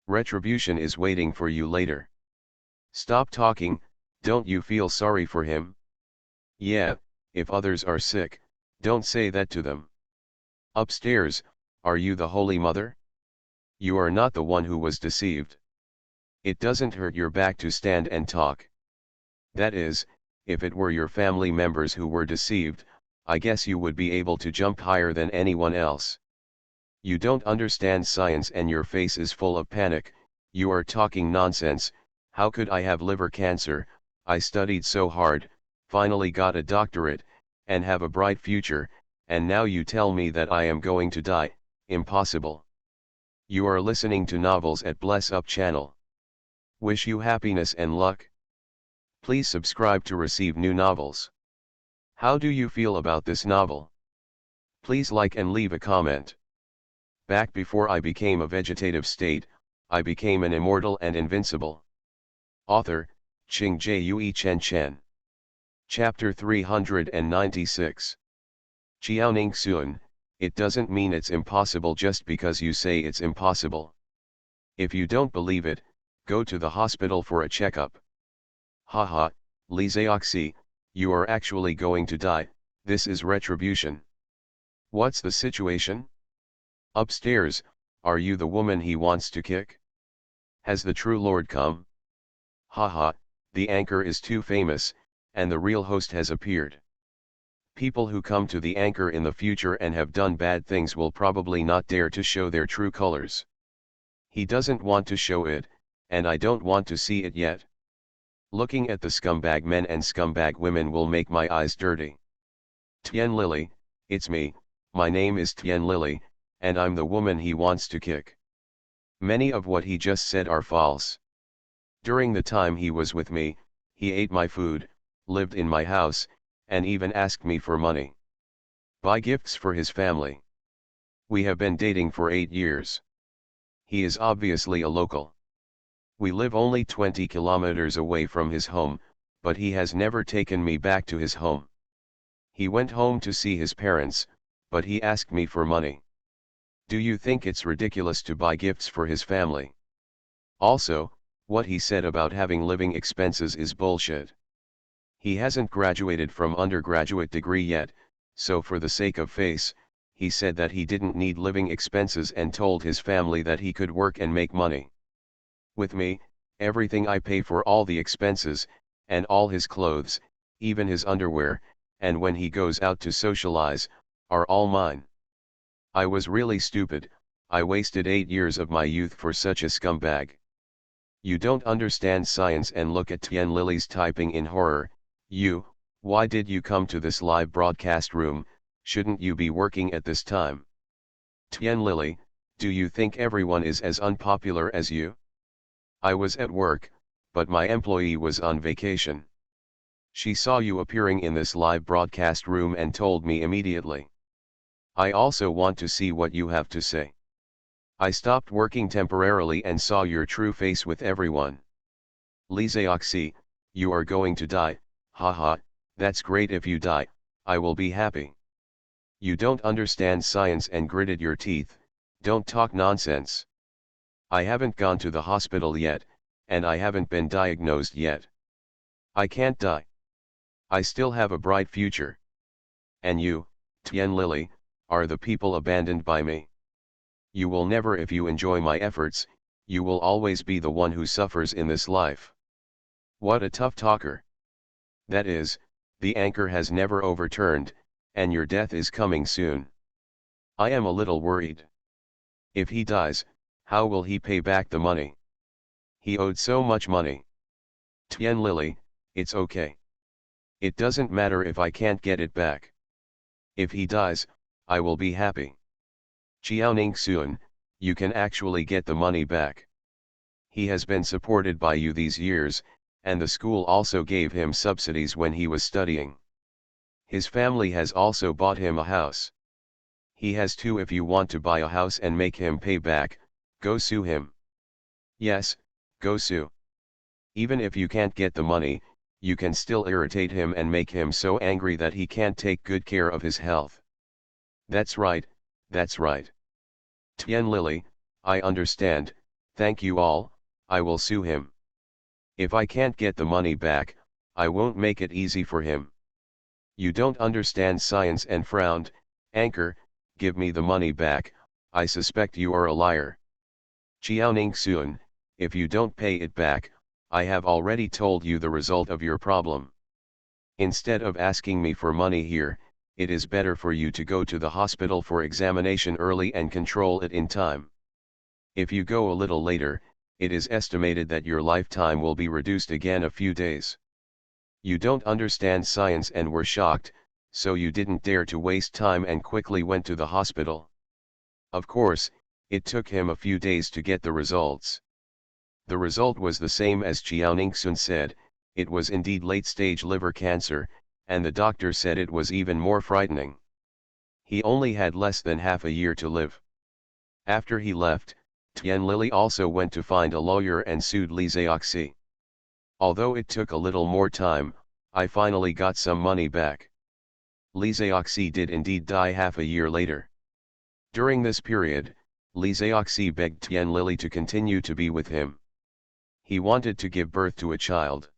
Retribution is waiting for you later. Stop talking, don't you feel sorry for him? Yeah, if others are sick, don't say that to them. Upstairs, are you the Holy Mother? You are not the one who was deceived. It doesn't hurt your back to stand and talk. That is, if it were your family members who were deceived, I guess you would be able to jump higher than anyone else. You don't understand science and your face is full of panic. You are talking nonsense. How could I have liver cancer? I studied so hard, finally got a doctorate, and have a bright future, and now you tell me that I am going to die. Impossible. You are listening to novels at Bless Up channel. Wish you happiness and luck. Please subscribe to receive new novels. How do you feel about this novel? Please like and leave a comment. Back before I became a vegetative state, I became an immortal and invincible. Author, Ching Jue Chen Chen. Chapter 396. Xiaoning Xuan, it doesn't mean it's impossible just because you say it's impossible. If you don't believe it, go to the hospital for a checkup. Haha, Lee Seok-si, you are actually going to die, this is retribution. What's the situation? Upstairs, are you the woman he wants to kick? Has the true Lord come? Haha, the anchor is too famous, and the real host has appeared. People who come to the anchor in the future and have done bad things will probably not dare to show their true colors. He doesn't want to show it, and I don't want to see it yet. Looking at the scumbag men and scumbag women will make my eyes dirty. Tien Lily, it's me, my name is Tien Lily, and I'm the woman he wants to kick. Many of what he just said are false. During the time he was with me, he ate my food, lived in my house, and even asked me for money. Buy gifts for his family. We have been dating for 8 years. He is obviously a local. We live only 20 kilometers away from his home, but he has never taken me back to his home. He went home to see his parents, but he asked me for money. Do you think it's ridiculous to buy gifts for his family? Also, what he said about having living expenses is bullshit. He hasn't graduated from undergraduate degree yet, so for the sake of face, he said that he didn't need living expenses and told his family that he could work and make money. With me, everything I pay for all the expenses, and all his clothes, even his underwear, and when he goes out to socialize, are all mine. I was really stupid, I wasted 8 years of my youth for such a scumbag. You don't understand science and look at Tien Lily's typing in horror. Why did you come to this live broadcast room, shouldn't you be working at this time? Tien Lily, do you think everyone is as unpopular as you? I was at work, but my employee was on vacation. She saw you appearing in this live broadcast room and told me immediately. I also want to see what you have to say. I stopped working temporarily and saw your true face with everyone. Lee Seok-si, you are going to die, haha, that's great if you die, I will be happy. You don't understand science and gritted your teeth, don't talk nonsense. I haven't gone to the hospital yet, and I haven't been diagnosed yet. I can't die. I still have a bright future. And you, Tien Lily, are the people abandoned by me. You will never, if you enjoy my efforts, you will always be the one who suffers in this life. What a tough talker. That is, the anchor has never overturned, and your death is coming soon. I am a little worried. If he dies, how will he pay back the money? He owed so much money. Tien Lily, it's okay. It doesn't matter if I can't get it back. If he dies, I will be happy. Chiaoning Soon, you can actually get the money back. He has been supported by you these years, and the school also gave him subsidies when he was studying. His family has also bought him a house. He has too. If you want to buy a house and make him pay back, go sue him. Yes, go sue. Even if you can't get the money, you can still irritate him and make him so angry that he can't take good care of his health. That's right, that's right. Tien Lily, I understand, thank you all, I will sue him. If I can't get the money back, I won't make it easy for him. You don't understand science and frowned, anchor, give me the money back, I suspect you are a liar. Chiaoning Soon, if you don't pay it back, I have already told you the result of your problem. Instead of asking me for money here, it is better for you to go to the hospital for examination early and control it in time. If you go a little later, it is estimated that your lifetime will be reduced again a few days. You don't understand science and were shocked, so you didn't dare to waste time and quickly went to the hospital. Of course, it took him a few days to get the results. The result was the same as Chiaoning Sun said, it was indeed late-stage liver cancer, and the doctor said it was even more frightening. He only had less than half a year to live. After he left, Tien Lily also went to find a lawyer and sued Lee Seok-si. Although it took a little more time, I finally got some money back. Lee Seok-si did indeed die half a year later. During this period, Lee Zioxi begged Tian Lily to continue to be with him. He wanted to give birth to a child.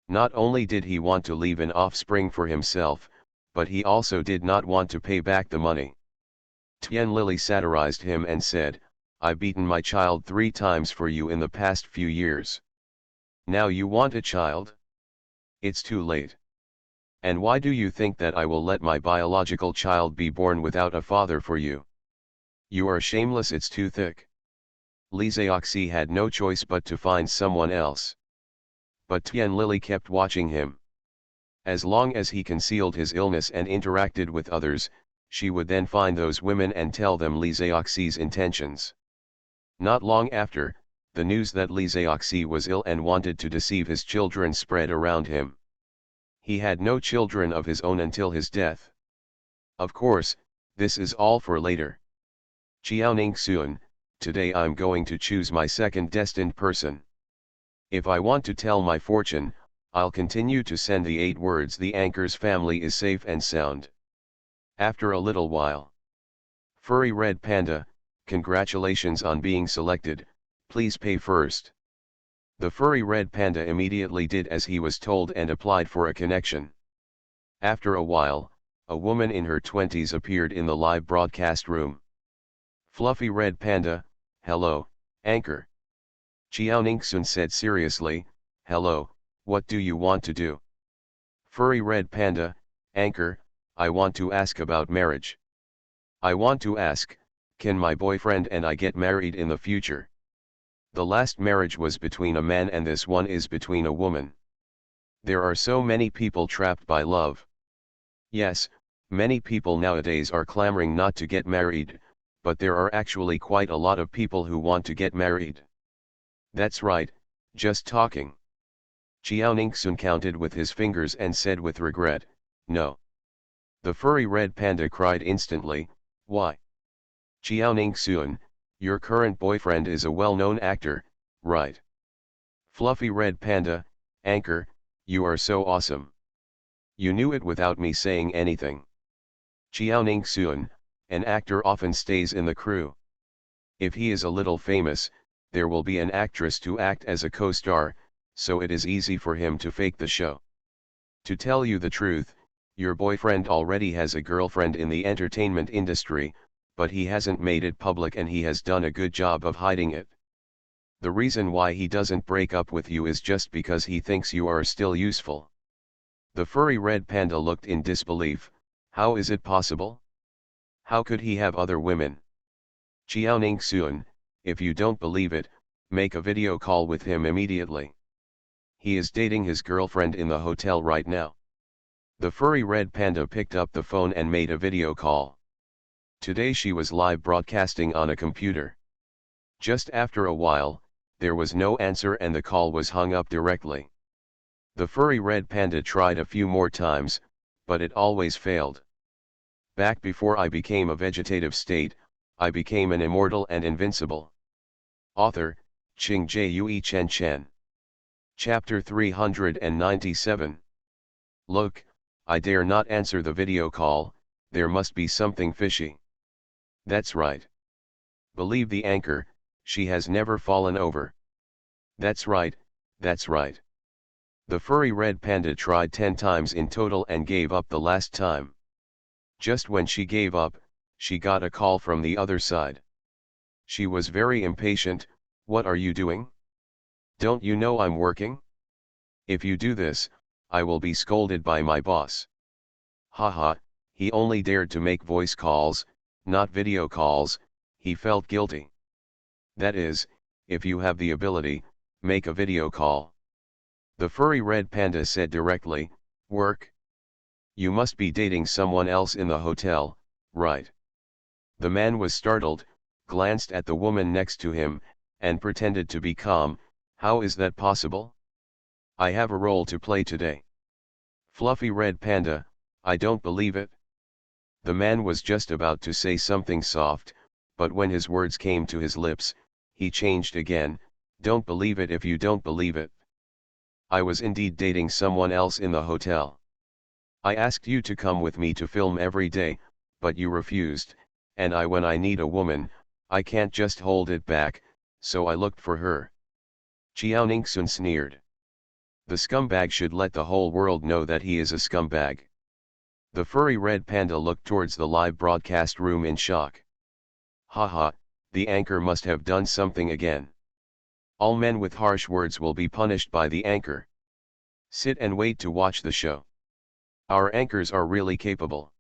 Not only did he want to leave an offspring for himself, but he also did not want to pay back the money. Tian Lily satirized him and said, "I've beaten my child 3 times for you in the past few years. Now you want a child? It's too late. And why do you think that I will let my biological child be born without a father for you? You are shameless, it's too thick." Lee Zioxi had no choice but to find someone else. But Tian Lily kept watching him. As long as he concealed his illness and interacted with others, she would then find those women and tell them Lee Zioxi's intentions. Not long after, the news that Lee Zioxi was ill and wanted to deceive his children spread around him. He had no children of his own until his death. Of course, this is all for later. Xiaoning Xuan, today I'm going to choose my second destined person. If I want to tell my fortune, I'll continue to send the 8 words: the anchor's family is safe and sound. After a little while. Furry Red Panda, congratulations on being selected, please pay first. The furry red panda immediately did as he was told and applied for a connection. After a while, a woman in her 20s appeared in the live broadcast room. Fluffy Red Panda, hello, anchor. Xiaoningsun said seriously, hello, what do you want to do? Furry Red Panda, anchor, I want to ask about marriage. I want to ask, can my boyfriend and I get married in the future? The last marriage was between a man and this one is between a woman. There are so many people trapped by love. Yes, many people nowadays are clamoring not to get married, but there are actually quite a lot of people who want to get married. That's right, just talking. Xiaoningsun counted with his fingers and said with regret, no. The furry red panda cried instantly, why? Xiaoningsun, your current boyfriend is a well-known actor, right? Fluffy Red Panda, anchor, you are so awesome. You knew it without me saying anything. Xiaoningsun, an actor often stays in the crew. If he is a little famous, there will be an actress to act as a co-star, so it is easy for him to fake the show. To tell you the truth, your boyfriend already has a girlfriend in the entertainment industry, but he hasn't made it public and he has done a good job of hiding it. The reason why he doesn't break up with you is just because he thinks you are still useful. The furry red panda looked in disbelief, how is it possible? How could he have other women? Xiaoningsun, if you don't believe it, make a video call with him immediately. He is dating his girlfriend in the hotel right now. The furry red panda picked up the phone and made a video call. Today she was live broadcasting on a computer. Just after a while, there was no answer and the call was hung up directly. The furry red panda tried a few more times, but it always failed. Back before I became a vegetative state, I became an immortal and invincible. Author, Qing Jue Chen Chen. Chapter 397. Look, I dare not answer the video call, there must be something fishy. That's right. Believe the anchor, she has never fallen over. That's right, that's right. The furry red panda tried 10 times in total and gave up the last time. Just when she gave up, she got a call from the other side. She was very impatient, what are you doing? Don't you know I'm working? If you do this, I will be scolded by my boss. Haha, he only dared to make voice calls, not video calls, he felt guilty. That is, if you have the ability, make a video call. The furry red panda said directly, work? You must be dating someone else in the hotel, right? The man was startled, glanced at the woman next to him, and pretended to be calm, how is that possible? I have a role to play today. Fluffy Red Panda, I don't believe it. The man was just about to say something soft, but when his words came to his lips, he changed again, don't believe it if you don't believe it. I was indeed dating someone else in the hotel. I asked you to come with me to film every day, but you refused, and when I need a woman, I can't just hold it back, so I looked for her. Chiao Ningxun sneered. The scumbag should let the whole world know that he is a scumbag. The furry red panda looked towards the live broadcast room in shock. Haha, the anchor must have done something again. All men with harsh words will be punished by the anchor. Sit and wait to watch the show. Our anchors are really capable.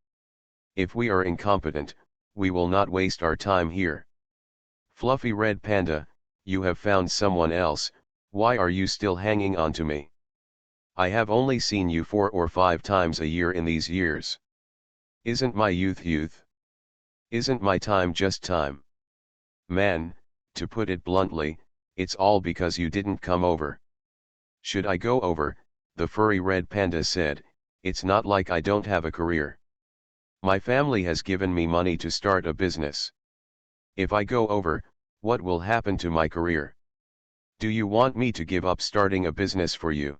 If we are incompetent, we will not waste our time here. Fluffy red panda, you have found someone else, why are you still hanging on to me? I have only seen you 4 or 5 times a year in these years. Isn't my youth youth? Isn't my time just time? Man, to put it bluntly, it's all because you didn't come over. Should I go over? The furry red panda said, it's not like I don't have a career. My family has given me money to start a business. If I go over, what will happen to my career? Do you want me to give up starting a business for you?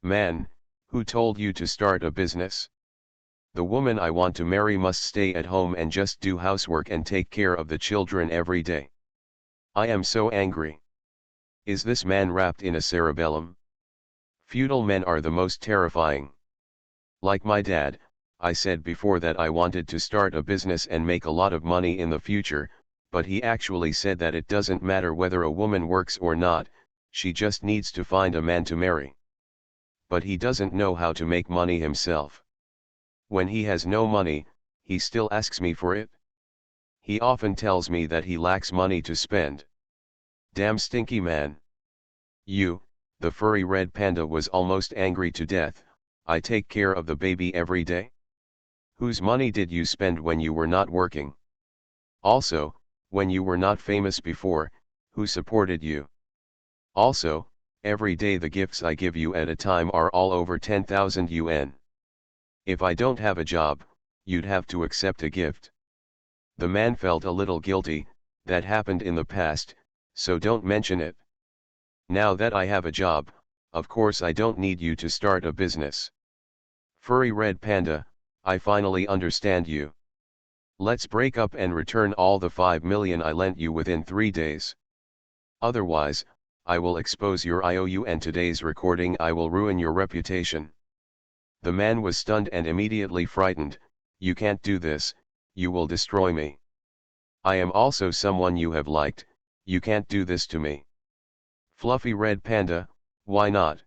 Man, who told you to start a business? The woman I want to marry must stay at home and just do housework and take care of the children every day. I am so angry. Is this man wrapped in a cerebellum? Feudal men are the most terrifying. Like my dad, I said before that I wanted to start a business and make a lot of money in the future, but he actually said that it doesn't matter whether a woman works or not, she just needs to find a man to marry. But he doesn't know how to make money himself. When he has no money, he still asks me for it. He often tells me that he lacks money to spend. Damn stinky man. You, the furry red panda was almost angry to death. I take care of the baby every day? Whose money did you spend when you were not working? Also, when you were not famous before, who supported you? Also, every day the gifts I give you at a time are all over 10,000 yuan. If I don't have a job, you'd have to accept a gift. The man felt a little guilty, that happened in the past, so don't mention it. Now that I have a job, of course I don't need you to start a business. Furry red panda, I finally understand you. Let's break up and return all the 5 million I lent you within 3 days. Otherwise, I will expose your IOU and today's recording I will ruin your reputation. The man was stunned and immediately frightened. You can't do this, you will destroy me. I am also someone you have liked, you can't do this to me. Fluffy red panda, why not?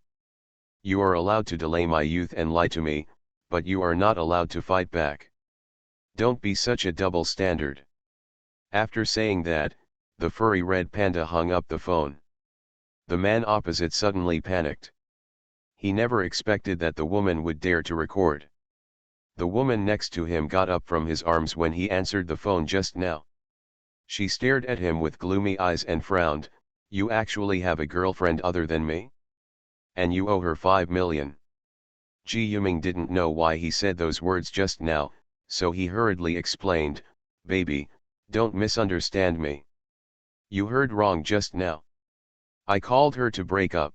You are allowed to delay my youth and lie to me, but you are not allowed to fight back. Don't be such a double standard. After saying that, the furry red panda hung up the phone. The man opposite suddenly panicked. He never expected that the woman would dare to record. The woman next to him got up from his arms when he answered the phone just now. She stared at him with gloomy eyes and frowned. You actually have a girlfriend other than me? And you owe her 5 million. Ji Yuming didn't know why he said those words just now, so he hurriedly explained, baby, don't misunderstand me. You heard wrong just now. I called her to break up.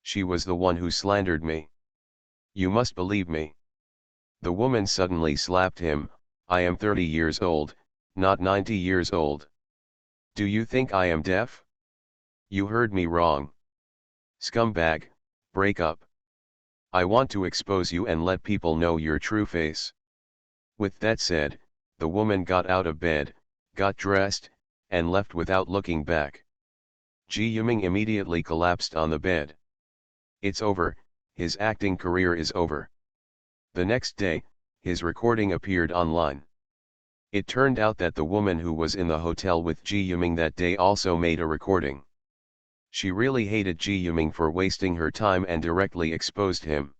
She was the one who slandered me. You must believe me. The woman suddenly slapped him. I am 30 years old, not 90 years old. Do you think I am deaf? You heard me wrong. Scumbag, break up. I want to expose you and let people know your true face. With that said, the woman got out of bed, got dressed, and left without looking back. Ji Yuming immediately collapsed on the bed. It's over, his acting career is over. The next day, his recording appeared online. It turned out that the woman who was in the hotel with Ji Yuming that day also made a recording. She really hated Ji Yuming for wasting her time and directly exposed him.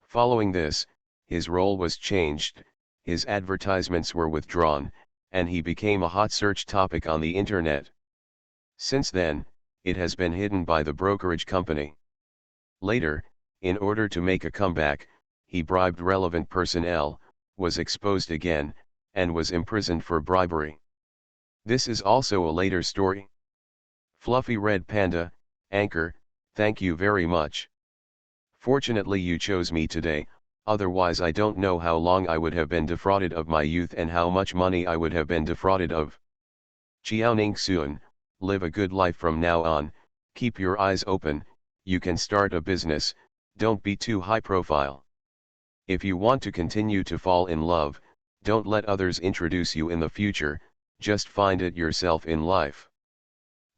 Following this, his role was changed, his advertisements were withdrawn, and he became a hot search topic on the internet. Since then, it has been hidden by the brokerage company. Later, in order to make a comeback, he bribed relevant personnel, was exposed again, and was imprisoned for bribery. This is also a later story. Fluffy red panda, anchor, thank you very much. Fortunately you chose me today, otherwise I don't know how long I would have been defrauded of my youth and how much money I would have been defrauded of. Jiaoning Sun, live a good life from now on, keep your eyes open, you can start a business, don't be too high profile. If you want to continue to fall in love, don't let others introduce you in the future, just find it yourself in life.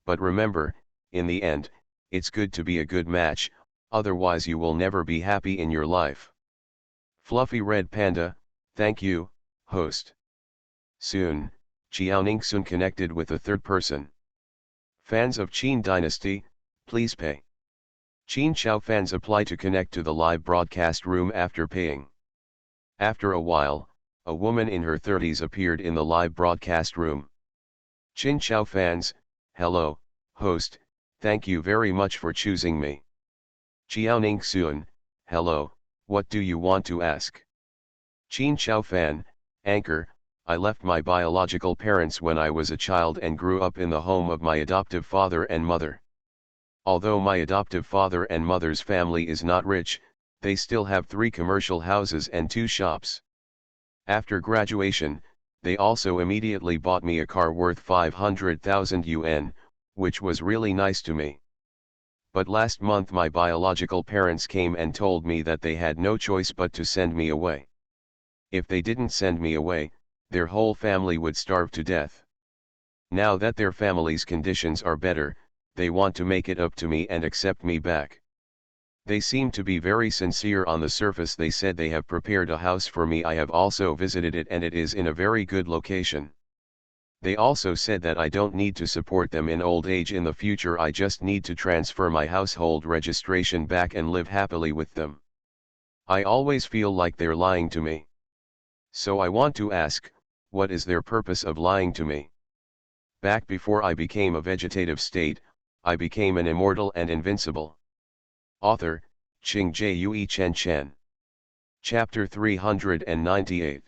But remember, in the end, it's good to be a good match, otherwise you will never be happy in your life. Fluffy Red Panda, thank you, host. Soon, Jiaoning Sun connected with a third person. Fans of Qin Dynasty, please pay. Qin Chao fans apply to connect to the live broadcast room after paying. After a while, a woman in her 30s appeared in the live broadcast room. Qin Chao fans, hello, host, thank you very much for choosing me. Jiaoning Sun, hello, what do you want to ask? Qin Chao fan, anchor, I left my biological parents when I was a child and grew up in the home of my adoptive father and mother. Although my adoptive father and mother's family is not rich, they still have 3 commercial houses and 2 shops. After graduation, they also immediately bought me a car worth 500,000 yuan, which was really nice to me. But last month my biological parents came and told me that they had no choice but to send me away. If they didn't send me away, their whole family would starve to death. Now that their family's conditions are better, they want to make it up to me and accept me back. They seem to be very sincere on the surface. They said they have prepared a house for me. I have also visited it and it is in a very good location. They also said that I don't need to support them in old age in the future. I just need to transfer my household registration back and live happily with them. I always feel like they're lying to me. So I want to ask, what is their purpose of lying to me? Back before I became a vegetative state, I became an immortal and invincible. Author, Qing Jue Chen Chen. Chapter 398.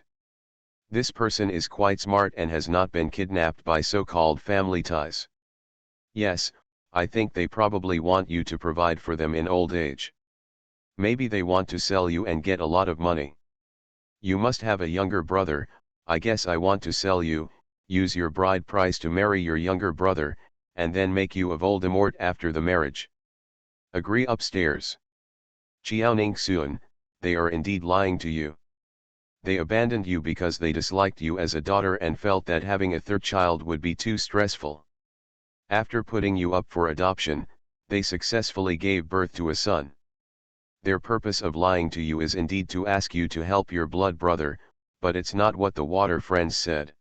This person is quite smart and has not been kidnapped by so-called family ties. Yes, I think they probably want you to provide for them in old age. Maybe they want to sell you and get a lot of money. You must have a younger brother. I guess I want to sell you, use your bride price to marry your younger brother, and then make you a Voldemort after the marriage. Agree upstairs. Jiaoning Sun, they are indeed lying to you. They abandoned you because they disliked you as a daughter and felt that having a third child would be too stressful. After putting you up for adoption, they successfully gave birth to a son. Their purpose of lying to you is indeed to ask you to help your blood brother, but it's not what the water friends said.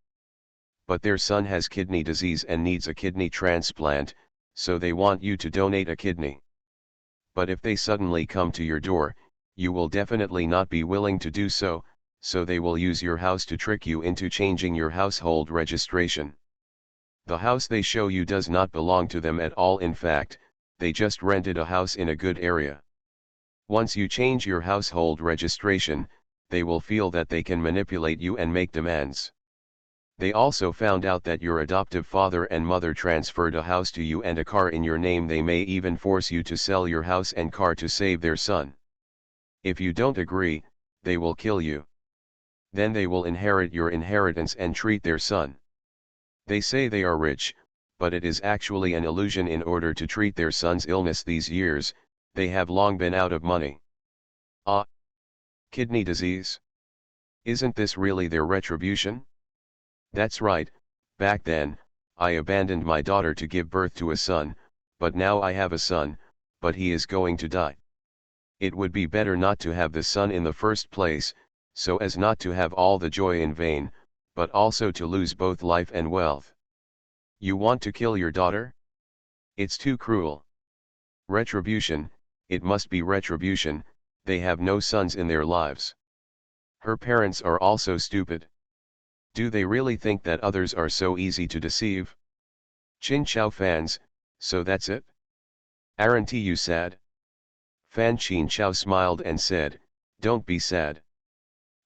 But their son has kidney disease and needs a kidney transplant, so they want you to donate a kidney. But if they suddenly come to your door, you will definitely not be willing to do so, so they will use your house to trick you into changing your household registration. The house they show you does not belong to them at all. In fact, they just rented a house in a good area. Once you change your household registration, they will feel that they can manipulate you and make demands. They also found out that your adoptive father and mother transferred a house to you and a car in your name. They may even force you to sell your house and car to save their son. If you don't agree, they will kill you. Then they will inherit your inheritance and treat their son. They say they are rich, but it is actually an illusion. In order to treat their son's illness these years, they have long been out of money. Kidney disease? Isn't this really their retribution? That's right, back then, I abandoned my daughter to give birth to a son, but now I have a son, but he is going to die. It would be better not to have the son in the first place, so as not to have all the joy in vain, but also to lose both life and wealth. You want to kill your daughter? It's too cruel. Retribution, it must be retribution. They have no sons in their lives. Her parents are also stupid. Do they really think that others are so easy to deceive? Qin Chao fans, so that's it? Aren't you sad? Fan Qin Chao smiled and said, don't be sad.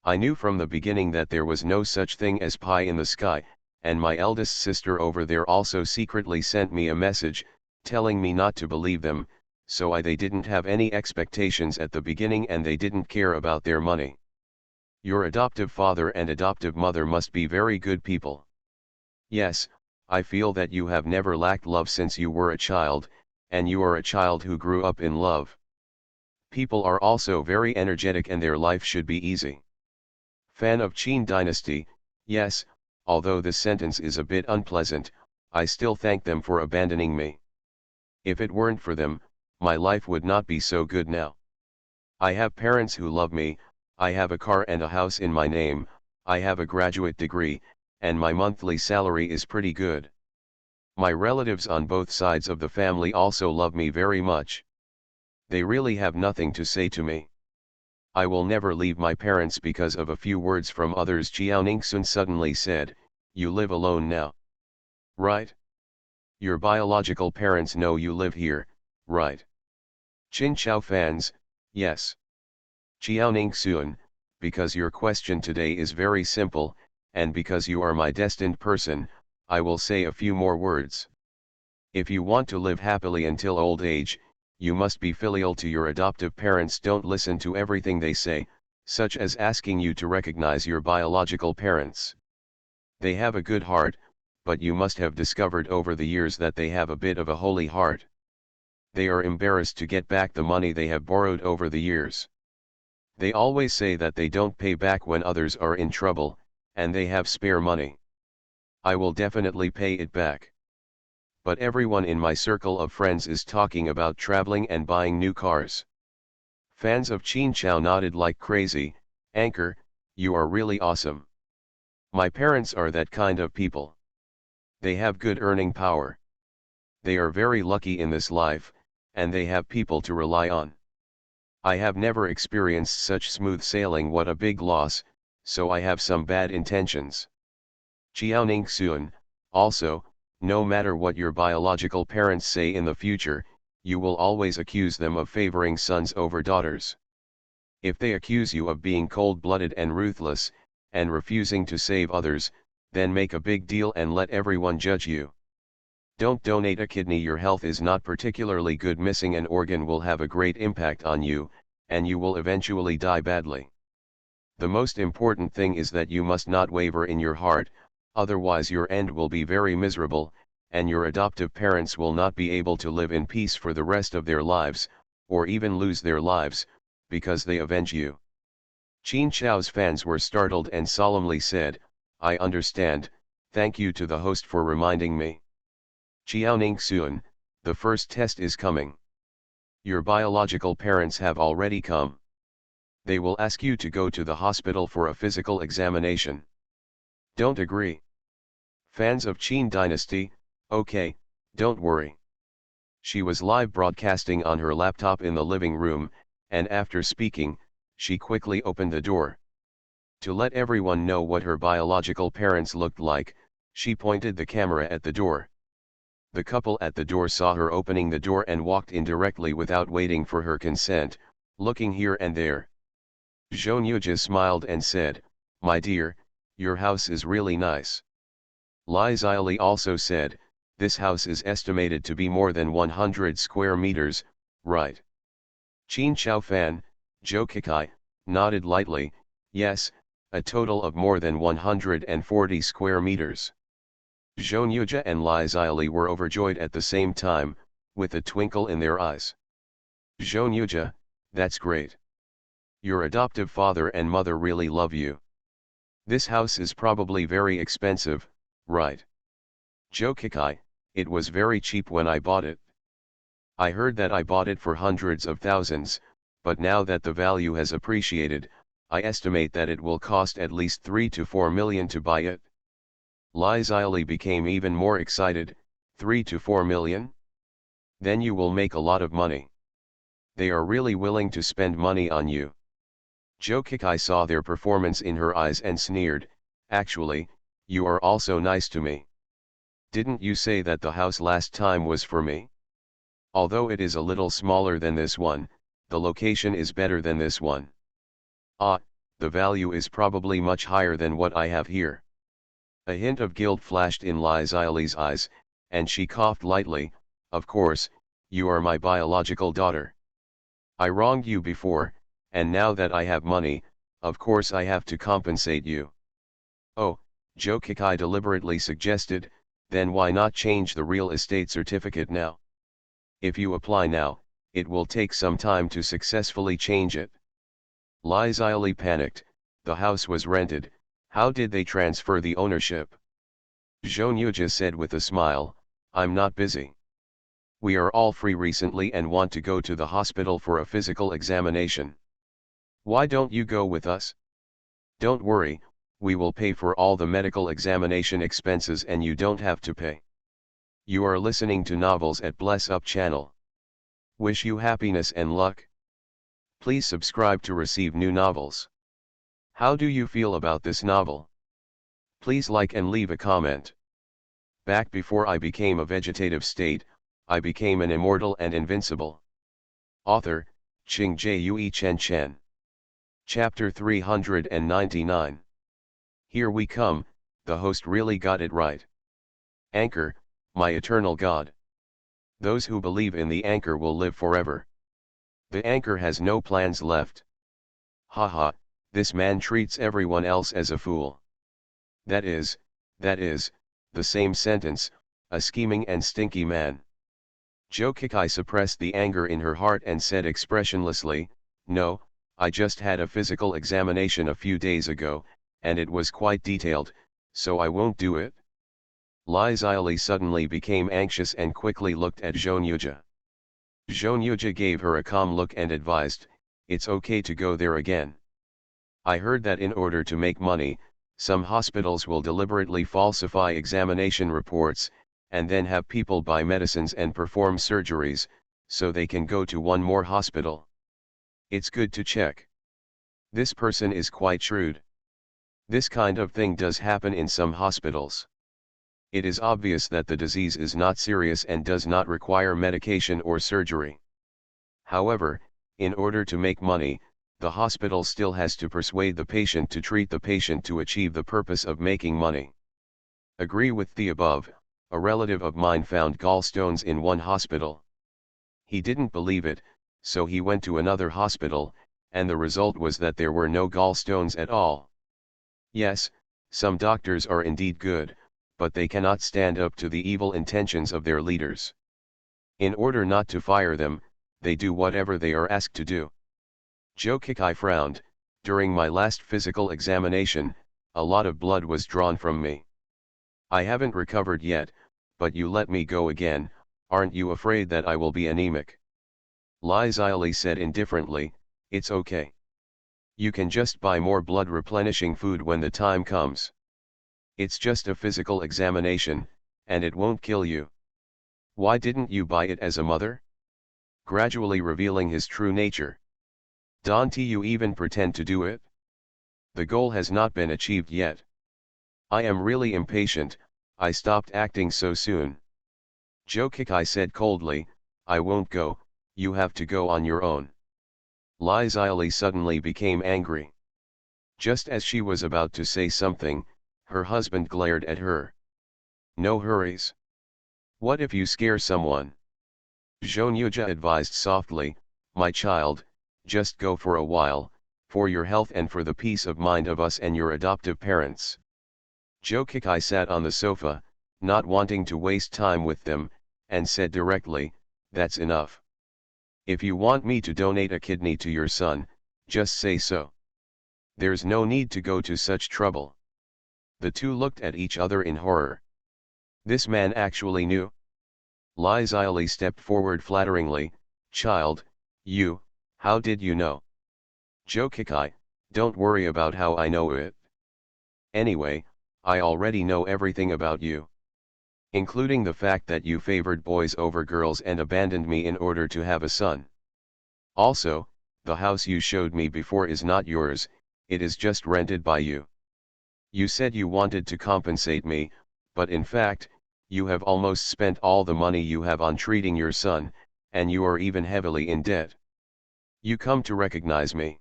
I knew from the beginning that there was no such thing as pie in the sky, and my eldest sister over there also secretly sent me a message, telling me not to believe them, so they didn't have any expectations at the beginning and they didn't care about their money. Your adoptive father and adoptive mother must be very good people. Yes, I feel that you have never lacked love since you were a child, and you are a child who grew up in love. People are also very energetic and their life should be easy. Fan of Qin Dynasty, yes, although this sentence is a bit unpleasant, I still thank them for abandoning me. If it weren't for them, my life would not be so good now. I have parents who love me, I have a car and a house in my name, I have a graduate degree, and my monthly salary is pretty good. My relatives on both sides of the family also love me very much. They really have nothing to say to me. I will never leave my parents because of a few words from others. Jiaoningsun suddenly said, you live alone now. Right? Your biological parents know you live here, right? Qin Chao fans, yes. Jiaoningsun, because your question today is very simple, and because you are my destined person, I will say a few more words. If you want to live happily until old age, you must be filial to your adoptive parents. Don't listen to everything they say, such as asking you to recognize your biological parents. They have a good heart, but you must have discovered over the years that they have a bit of a holy heart. They are embarrassed to get back the money they have borrowed over the years. They always say that they don't pay back when others are in trouble, and they have spare money. I will definitely pay it back. But everyone in my circle of friends is talking about traveling and buying new cars. Fans of Qin Chao nodded like crazy. Anchor, you are really awesome. My parents are that kind of people. They have good earning power. They are very lucky in this life, and they have people to rely on. I have never experienced such smooth sailing. What a big loss, so I have some bad intentions. Jiaoningsun, also, no matter what your biological parents say in the future, you will always accuse them of favoring sons over daughters. If they accuse you of being cold-blooded and ruthless, and refusing to save others, then make a big deal and let everyone judge you. Don't donate a kidney. Your health is not particularly good. Missing an organ will have a great impact on you, and you will eventually die badly. The most important thing is that you must not waver in your heart, otherwise your end will be very miserable, and your adoptive parents will not be able to live in peace for the rest of their lives, or even lose their lives, because they avenge you. Qin Chao's fans were startled and solemnly said, I understand, thank you to the host for reminding me. Jiaoningsun, the first test is coming. Your biological parents have already come. They will ask you to go to the hospital for a physical examination. Don't agree? Fans of Qin Dynasty, okay, don't worry. She was live broadcasting on her laptop in the living room, and after speaking, she quickly opened the door. To let everyone know what her biological parents looked like, she pointed the camera at the door. The couple at the door saw her opening the door and walked in directly without waiting for her consent, looking here and there. Zhonyuja smiled and said, my dear, your house is really nice. Li Xiaoli also said, this house is estimated to be more than 100 square meters, right? Qin Chao fan, Zhou Kikai, nodded lightly, yes, a total of more than 140 square meters. Zhonyuja and Li Xiaoli were overjoyed at the same time, with a twinkle in their eyes. Zhonyuja, that's great. Your adoptive father and mother really love you. This house is probably very expensive, right? Zhou Kikai, it was very cheap when I bought it. I heard that I bought it for hundreds of thousands, but now that the value has appreciated, I estimate that it will cost at least 3 to 4 million to buy it. Li Xiaoli became even more excited, 3 to 4 million? Then you will make a lot of money. They are really willing to spend money on you. Zhou Kikai saw their performance in her eyes and sneered, actually, you are also nice to me. Didn't you say that the house last time was for me? Although it is a little smaller than this one, the location is better than this one. Ah, the value is probably much higher than what I have here. A hint of guilt flashed in Li Xiaoli's eyes, and she coughed lightly, of course, you are my biological daughter. I wronged you before, and now that I have money, of course I have to compensate you. Oh, Zhou Kikai deliberately suggested, then why not change the real estate certificate now? If you apply now, it will take some time to successfully change it. Lizaili panicked. The house was rented, how did they transfer the ownership? Zhonyuja said with a smile, I'm not busy. We are all free recently and want to go to the hospital for a physical examination. Why don't you go with us? Don't worry, we will pay for all the medical examination expenses and you don't have to pay. You are listening to Novels at Bless Up channel. Wish you happiness and luck. Please subscribe to receive new novels. How do you feel about this novel? Please like and leave a comment. Back before I became a vegetative state, I became an immortal and invincible. Author, Ching Jue Chen Chen. Chapter 399. Here we come, the host really got it right. Anchor, my eternal God. Those who believe in the anchor will live forever. The anchor has no plans left. Haha, this man treats everyone else as a fool. That is, the same sentence, a scheming and stinky man. Jokikai suppressed the anger in her heart and said expressionlessly, no, I just had a physical examination a few days ago, and it was quite detailed, so I won't do it. Lizaili suddenly became anxious and quickly looked at Zhonyuja. Zhonyuja gave her a calm look and advised, it's okay to go there again. I heard that in order to make money, some hospitals will deliberately falsify examination reports, and then have people buy medicines and perform surgeries, so they can go to one more hospital. It's good to check. This person is quite shrewd. This kind of thing does happen in some hospitals. It is obvious that the disease is not serious and does not require medication or surgery. However, in order to make money, the hospital still has to persuade the patient to treat the patient to achieve the purpose of making money. Agree with the above, a relative of mine found gallstones in one hospital. He didn't believe it, so he went to another hospital, and the result was that there were no gallstones at all. Yes, some doctors are indeed good, but they cannot stand up to the evil intentions of their leaders. In order not to fire them, they do whatever they are asked to do. Jokikai frowned. During my last physical examination, a lot of blood was drawn from me. I haven't recovered yet, but you let me go again, aren't you afraid that I will be anemic? Lizaili said indifferently, it's okay. You can just buy more blood replenishing food when the time comes. It's just a physical examination, and it won't kill you. Why didn't you buy it as a mother? Gradually revealing his true nature. Don't you even pretend to do it? The goal has not been achieved yet. I am really impatient, I stopped acting so soon. Jokikai said coldly, I won't go, you have to go on your own. Lizaili suddenly became angry. Just as she was about to say something, her husband glared at her. No hurries. What if you scare someone? Zhonyuja advised softly, my child, just go for a while, for your health and for the peace of mind of us and your adoptive parents. Jokikai sat on the sofa, not wanting to waste time with them, and said directly, that's enough. If you want me to donate a kidney to your son, just say so. There's no need to go to such trouble. The two looked at each other in horror. This man actually knew? Lizaili stepped forward flatteringly, child, how did you know? Jokikai, don't worry about how I know it. Anyway, I already know everything about you. Including the fact that you favored boys over girls and abandoned me in order to have a son. Also, the house you showed me before is not yours, it is just rented by you. You said you wanted to compensate me, but in fact, you have almost spent all the money you have on treating your son, and you are even heavily in debt. You come to recognize me.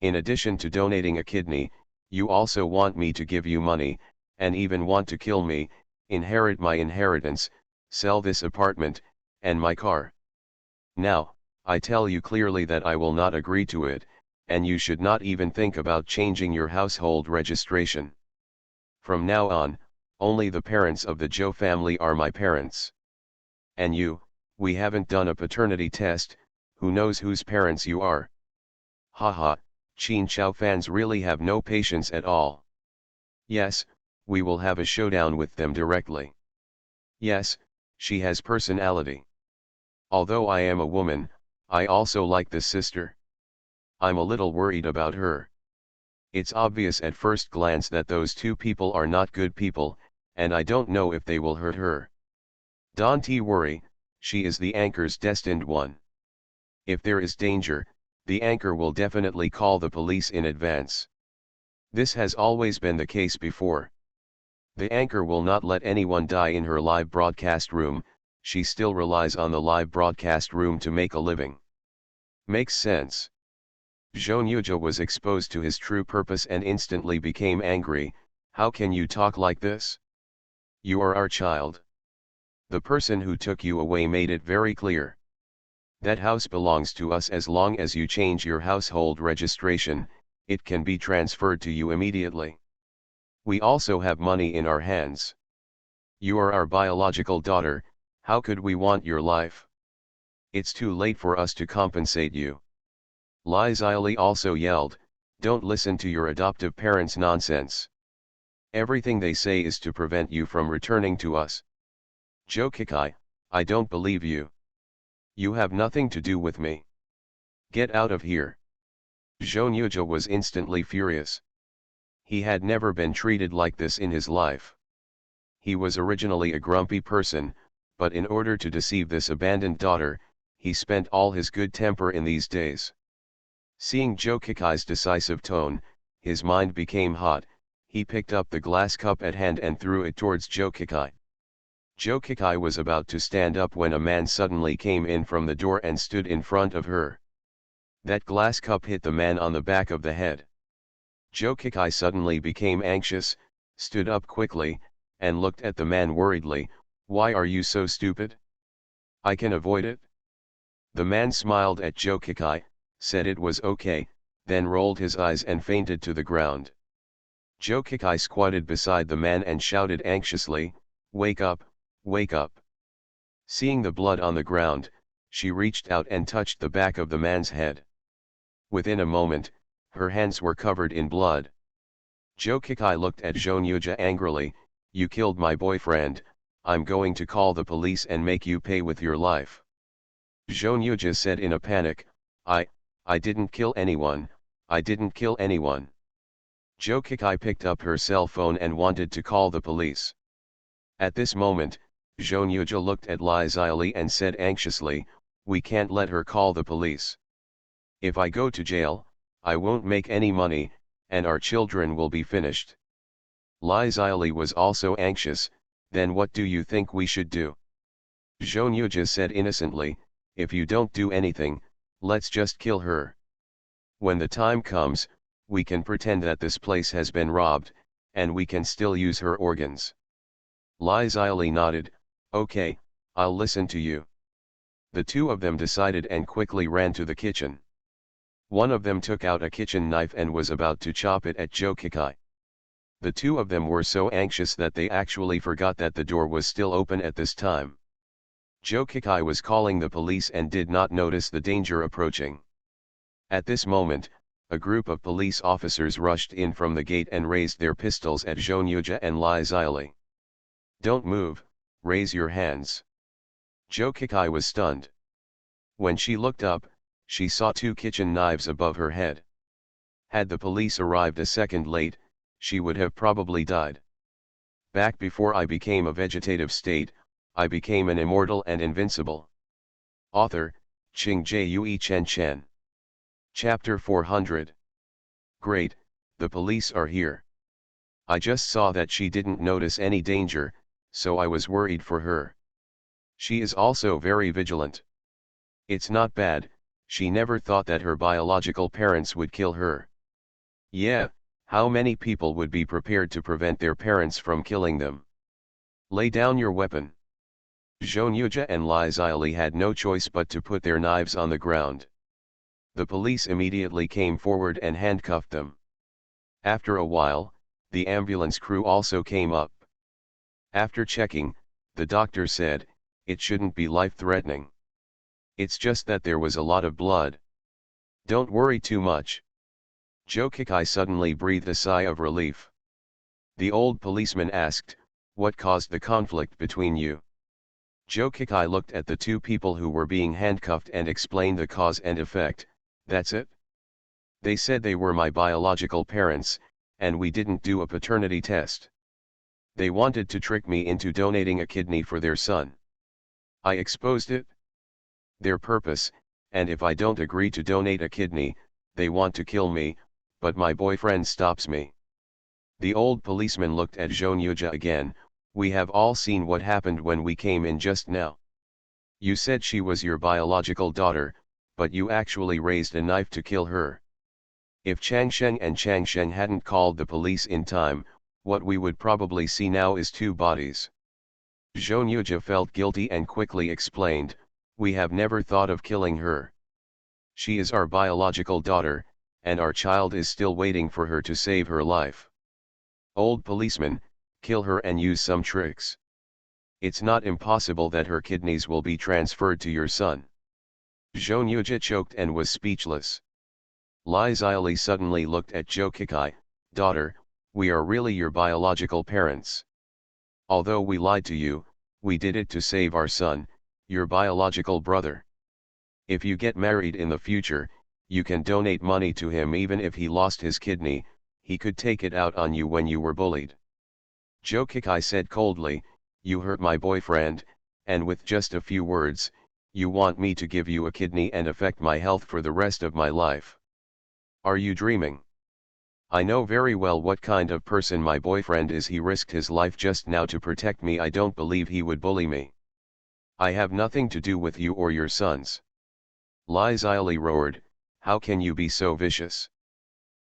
In addition to donating a kidney, you also want me to give you money, and even want to kill me, inherit my inheritance, sell this apartment, and my car. Now, I tell you clearly that I will not agree to it, and you should not even think about changing your household registration. From now on, Only the parents of the Zhou family are my parents. And you, we haven't done a paternity test, who knows whose parents you are? Haha, Qin Chao fans really have no patience at all. Yes, we will have a showdown with them directly. Yes, she has personality. Although I am a woman, I also like this sister. I'm a little worried about her. It's obvious at first glance that those two people are not good people, and I don't know if they will hurt her. Don't worry, she is the anchor's destined one. If there is danger, the anchor will definitely call the police in advance. This has always been the case before. The anchor will not let anyone die in her live broadcast room, she still relies on the live broadcast room to make a living. Makes sense. Zhou Yuja was exposed to his true purpose and instantly became angry. How can you talk like this? You are our child. The person who took you away made it very clear. That house belongs to us. As long as you change your household registration, it can be transferred to you immediately. We also have money in our hands. You are our biological daughter, how could we want your life? It's too late for us to compensate you. Li Zili also yelled, don't listen to your adoptive parents' nonsense. Everything they say is to prevent you from returning to us. Zhou Kikai, I don't believe you. You have nothing to do with me. Get out of here. Zhou Yuja was instantly furious. He had never been treated like this in his life. He was originally a grumpy person, but in order to deceive this abandoned daughter, he spent all his good temper in these days. Seeing Zhou Kikai's decisive tone, his mind became hot. He picked up the glass cup at hand and threw it towards Zhou Kikai. Zhou Kikai was about to stand up when a man suddenly came in from the door and stood in front of her. That glass cup hit the man on the back of the head. Zhou Kikai suddenly became anxious, stood up quickly, and looked at the man worriedly. Why are you so stupid? I can avoid it. The man smiled at Zhou Kikai, said it was okay, then rolled his eyes and fainted to the ground. Zhou Kikai squatted beside the man and shouted anxiously, wake up, wake up. Seeing the blood on the ground, she reached out and touched the back of the man's head. Within a moment, her hands were covered in blood. Zhou Kikai looked at Zhou Yuja angrily, you killed my boyfriend, I'm going to call the police and make you pay with your life. Zhou Yuja said in a panic, I didn't kill anyone, I didn't kill anyone. Zhou Kikai picked up her cell phone and wanted to call the police. At this moment, Zhou Yuja looked at Li Zili and said anxiously, we can't let her call the police. If I go to jail, I won't make any money, and our children will be finished. Li Zili was also anxious, then what do you think we should do? Zhou Yuja said innocently, if you don't do anything, let's just kill her. When the time comes, we can pretend that this place has been robbed, and we can still use her organs. Li Zili nodded, okay, I'll listen to you. The two of them decided and quickly ran to the kitchen. One of them took out a kitchen knife and was about to chop it at Zhou Kikai. The two of them were so anxious that they actually forgot that the door was still open at this time. Zhou Kikai was calling the police and did not notice the danger approaching. At this moment, a group of police officers rushed in from the gate and raised their pistols at Zhou Yuja and Li Zili. Don't move, raise your hands. Zhou Kikai was stunned. When she looked up, she saw two kitchen knives above her head. Had the police arrived a second late, she would have probably died. Back before I became a vegetative state, I became an immortal and invincible. Author, Qing Jue Chen Chen. Chapter 400. Great, the police are here. I just saw that she didn't notice any danger, so I was worried for her. She is also very vigilant. It's not bad, she never thought that her biological parents would kill her. Yeah, how many people would be prepared to prevent their parents from killing them? Lay down your weapon. Zhou Yuja and Li Zili had no choice but to put their knives on the ground. The police immediately came forward and handcuffed them. After a while, the ambulance crew also came up. After checking, the doctor said, it shouldn't be life-threatening. It's just that there was a lot of blood. Don't worry too much. Joe Kikai suddenly breathed a sigh of relief. The old policeman asked, what caused the conflict between you? Joe Kikai looked at the two people who were being handcuffed and explained the cause and effect. That's it? They said they were my biological parents, and we didn't do a paternity test. They wanted to trick me into donating a kidney for their son. I exposed it. Their purpose, and if I don't agree to donate a kidney, they want to kill me, but my boyfriend stops me. The old policeman looked at Zhonyuja again. We have all seen what happened when we came in just now. You said she was your biological daughter, but you actually raised a knife to kill her. If Changsheng and Changsheng hadn't called the police in time, what we would probably see now is two bodies. Zhonyuja felt guilty and quickly explained, we have never thought of killing her. She is our biological daughter, and our child is still waiting for her to save her life. Old policeman, kill her and use some tricks. It's not impossible that her kidneys will be transferred to your son. Zhonyuja choked and was speechless. Li Xiaoli suddenly looked at Joe Kikai, daughter, we are really your biological parents. Although we lied to you, we did it to save our son, your biological brother. If you get married in the future, you can donate money to him even if he lost his kidney, he could take it out on you when you were bullied. Joe Kikai said coldly, you hurt my boyfriend, and with just a few words, you want me to give you a kidney and affect my health for the rest of my life. Are you dreaming? I know very well what kind of person my boyfriend is. He risked his life just now to protect me. I don't believe he would bully me. I have nothing to do with you or your sons. Li Xiaoli roared, how can you be so vicious?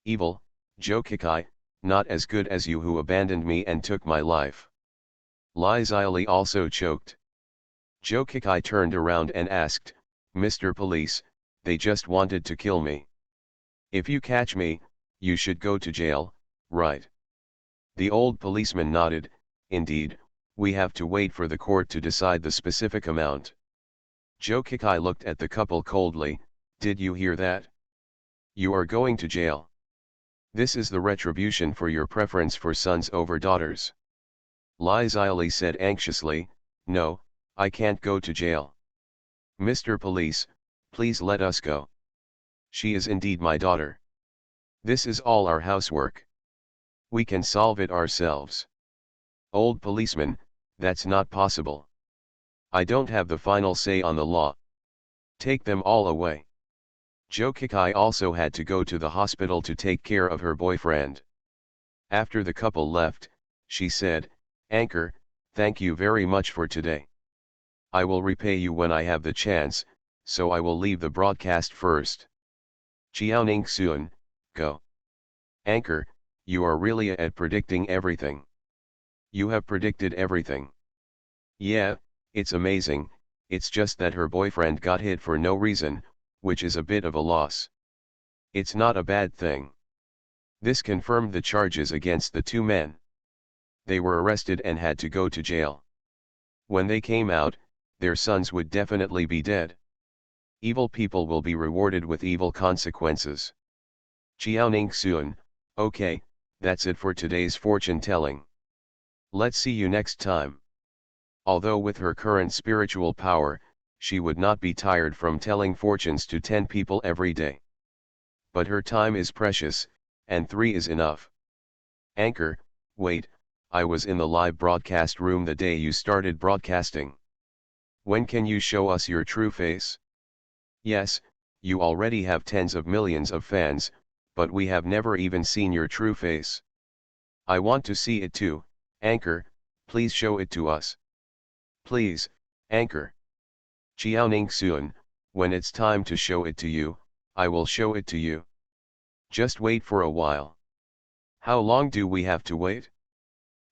Evil, Joe Kikai, not as good as you who abandoned me and took my life. Li Xiaoli also choked. Joe Kikai turned around and asked, Mr. Police, they just wanted to kill me. If you catch me, you should go to jail, right? The old policeman nodded, indeed, we have to wait for the court to decide the specific amount. Joe Kikai looked at the couple coldly, did you hear that? You are going to jail. This is the retribution for your preference for sons over daughters. Li Xiaoli said anxiously, no, I can't go to jail. Mr. Police, please let us go. She is indeed my daughter. This is all our housework. We can solve it ourselves. Old policeman, that's not possible. I don't have the final say on the law. Take them all away. Joe Kikai also had to go to the hospital to take care of her boyfriend. After the couple left, she said, Anchor, thank you very much for today. I will repay you when I have the chance, so I will leave the broadcast first. Qiaoning Suan, go. Anchor, you are really at predicting everything. You have predicted everything. Yeah, it's amazing, it's just that her boyfriend got hit for no reason, which is a bit of a loss. It's not a bad thing. This confirmed the charges against the two men. They were arrested and had to go to jail. When they came out, their sons would definitely be dead. Evil people will be rewarded with evil consequences. Qiaoning Suan, okay, that's it for today's fortune telling. Let's see you next time. Although with her current spiritual power, she would not be tired from telling fortunes to 10 people every day. But her time is precious, and 3 is enough. Anchor, wait, I was in the live broadcast room the day you started broadcasting. When can you show us your true face? Yes, you already have tens of millions of fans, but we have never even seen your true face. I want to see it too, Anchor, please show it to us. Please, Anchor. Qiaoning Suan, when it's time to show it to you, I will show it to you. Just wait for a while. How long do we have to wait?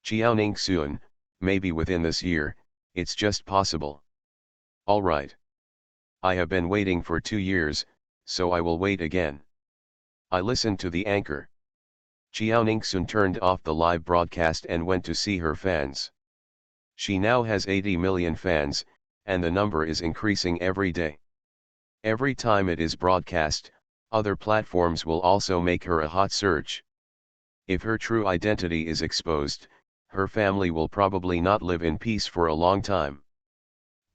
Qiaoning Suan, maybe within this year, it's just possible. Alright. I have been waiting for 2 years, so I will wait again. I listened to the anchor. Qiaoning Suan turned off the live broadcast and went to see her fans. She now has 80 million fans, and the number is increasing every day. Every time it is broadcast, other platforms will also make her a hot search. If her true identity is exposed, her family will probably not live in peace for a long time.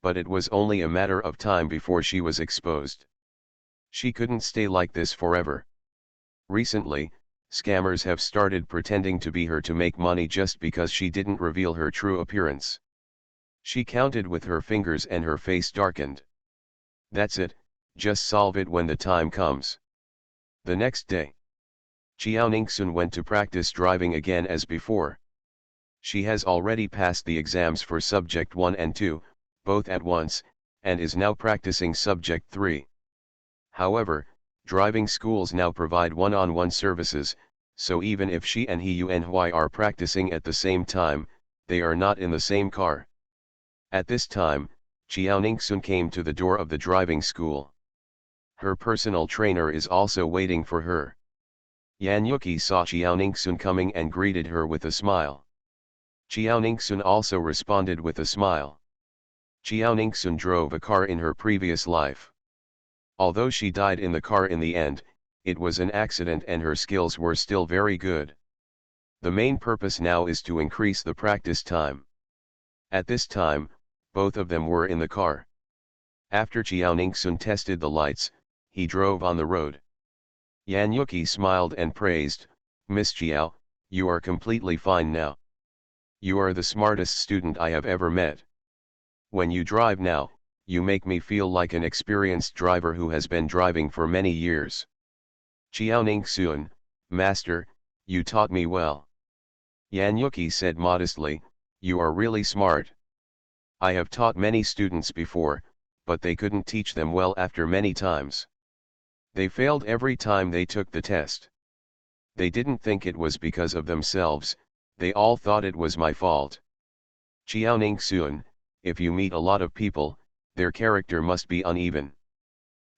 But it was only a matter of time before she was exposed. She couldn't stay like this forever. Recently, scammers have started pretending to be her to make money just because she didn't reveal her true appearance. She counted with her fingers and her face darkened. That's it, just solve it when the time comes. The next day, Chiao Ningxun went to practice driving again as before. She has already passed the exams for Subject 1 and 2, both at once, and is now practicing Subject 3. However, driving schools now provide one-on-one services, so even if she and He Yuanhui are practicing at the same time, they are not in the same car. At this time, Chiao Ningxun came to the door of the driving school. Her personal trainer is also waiting for her. Yan Yuki saw Chiao Ningxun coming and greeted her with a smile. Chiao Ningxun also responded with a smile. Chiao Ningxun drove a car in her previous life. Although she died in the car in the end, it was an accident and her skills were still very good. The main purpose now is to increase the practice time. At this time, both of them were in the car. After Chiao Ningxun tested the lights, he drove on the road. Yan Yuki smiled and praised, "Miss Chiao, you are completely fine now. You are the smartest student I have ever met. When you drive now, you make me feel like an experienced driver who has been driving for many years." Chiao Ningxun, "Master, you taught me well." Yan Yuki said modestly, "You are really smart. I have taught many students before, but they couldn't teach them well after many times. They failed every time they took the test. They didn't think it was because of themselves, they all thought it was my fault." Chiao Ningxun, if you meet a lot of people, their character must be uneven.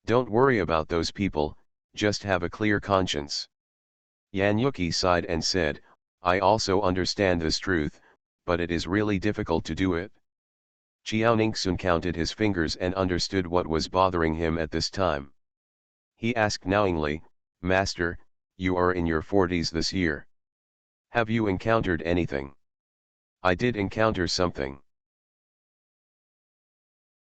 Don't worry about those people, just have a clear conscience. Yan Yuki sighed and said, "I also understand this truth, but it is really difficult to do it." Chiao Ningxun counted his fingers and understood what was bothering him at this time. He asked knowingly, "Master, you are in your 40s this year. Have you encountered anything?" "I did encounter something.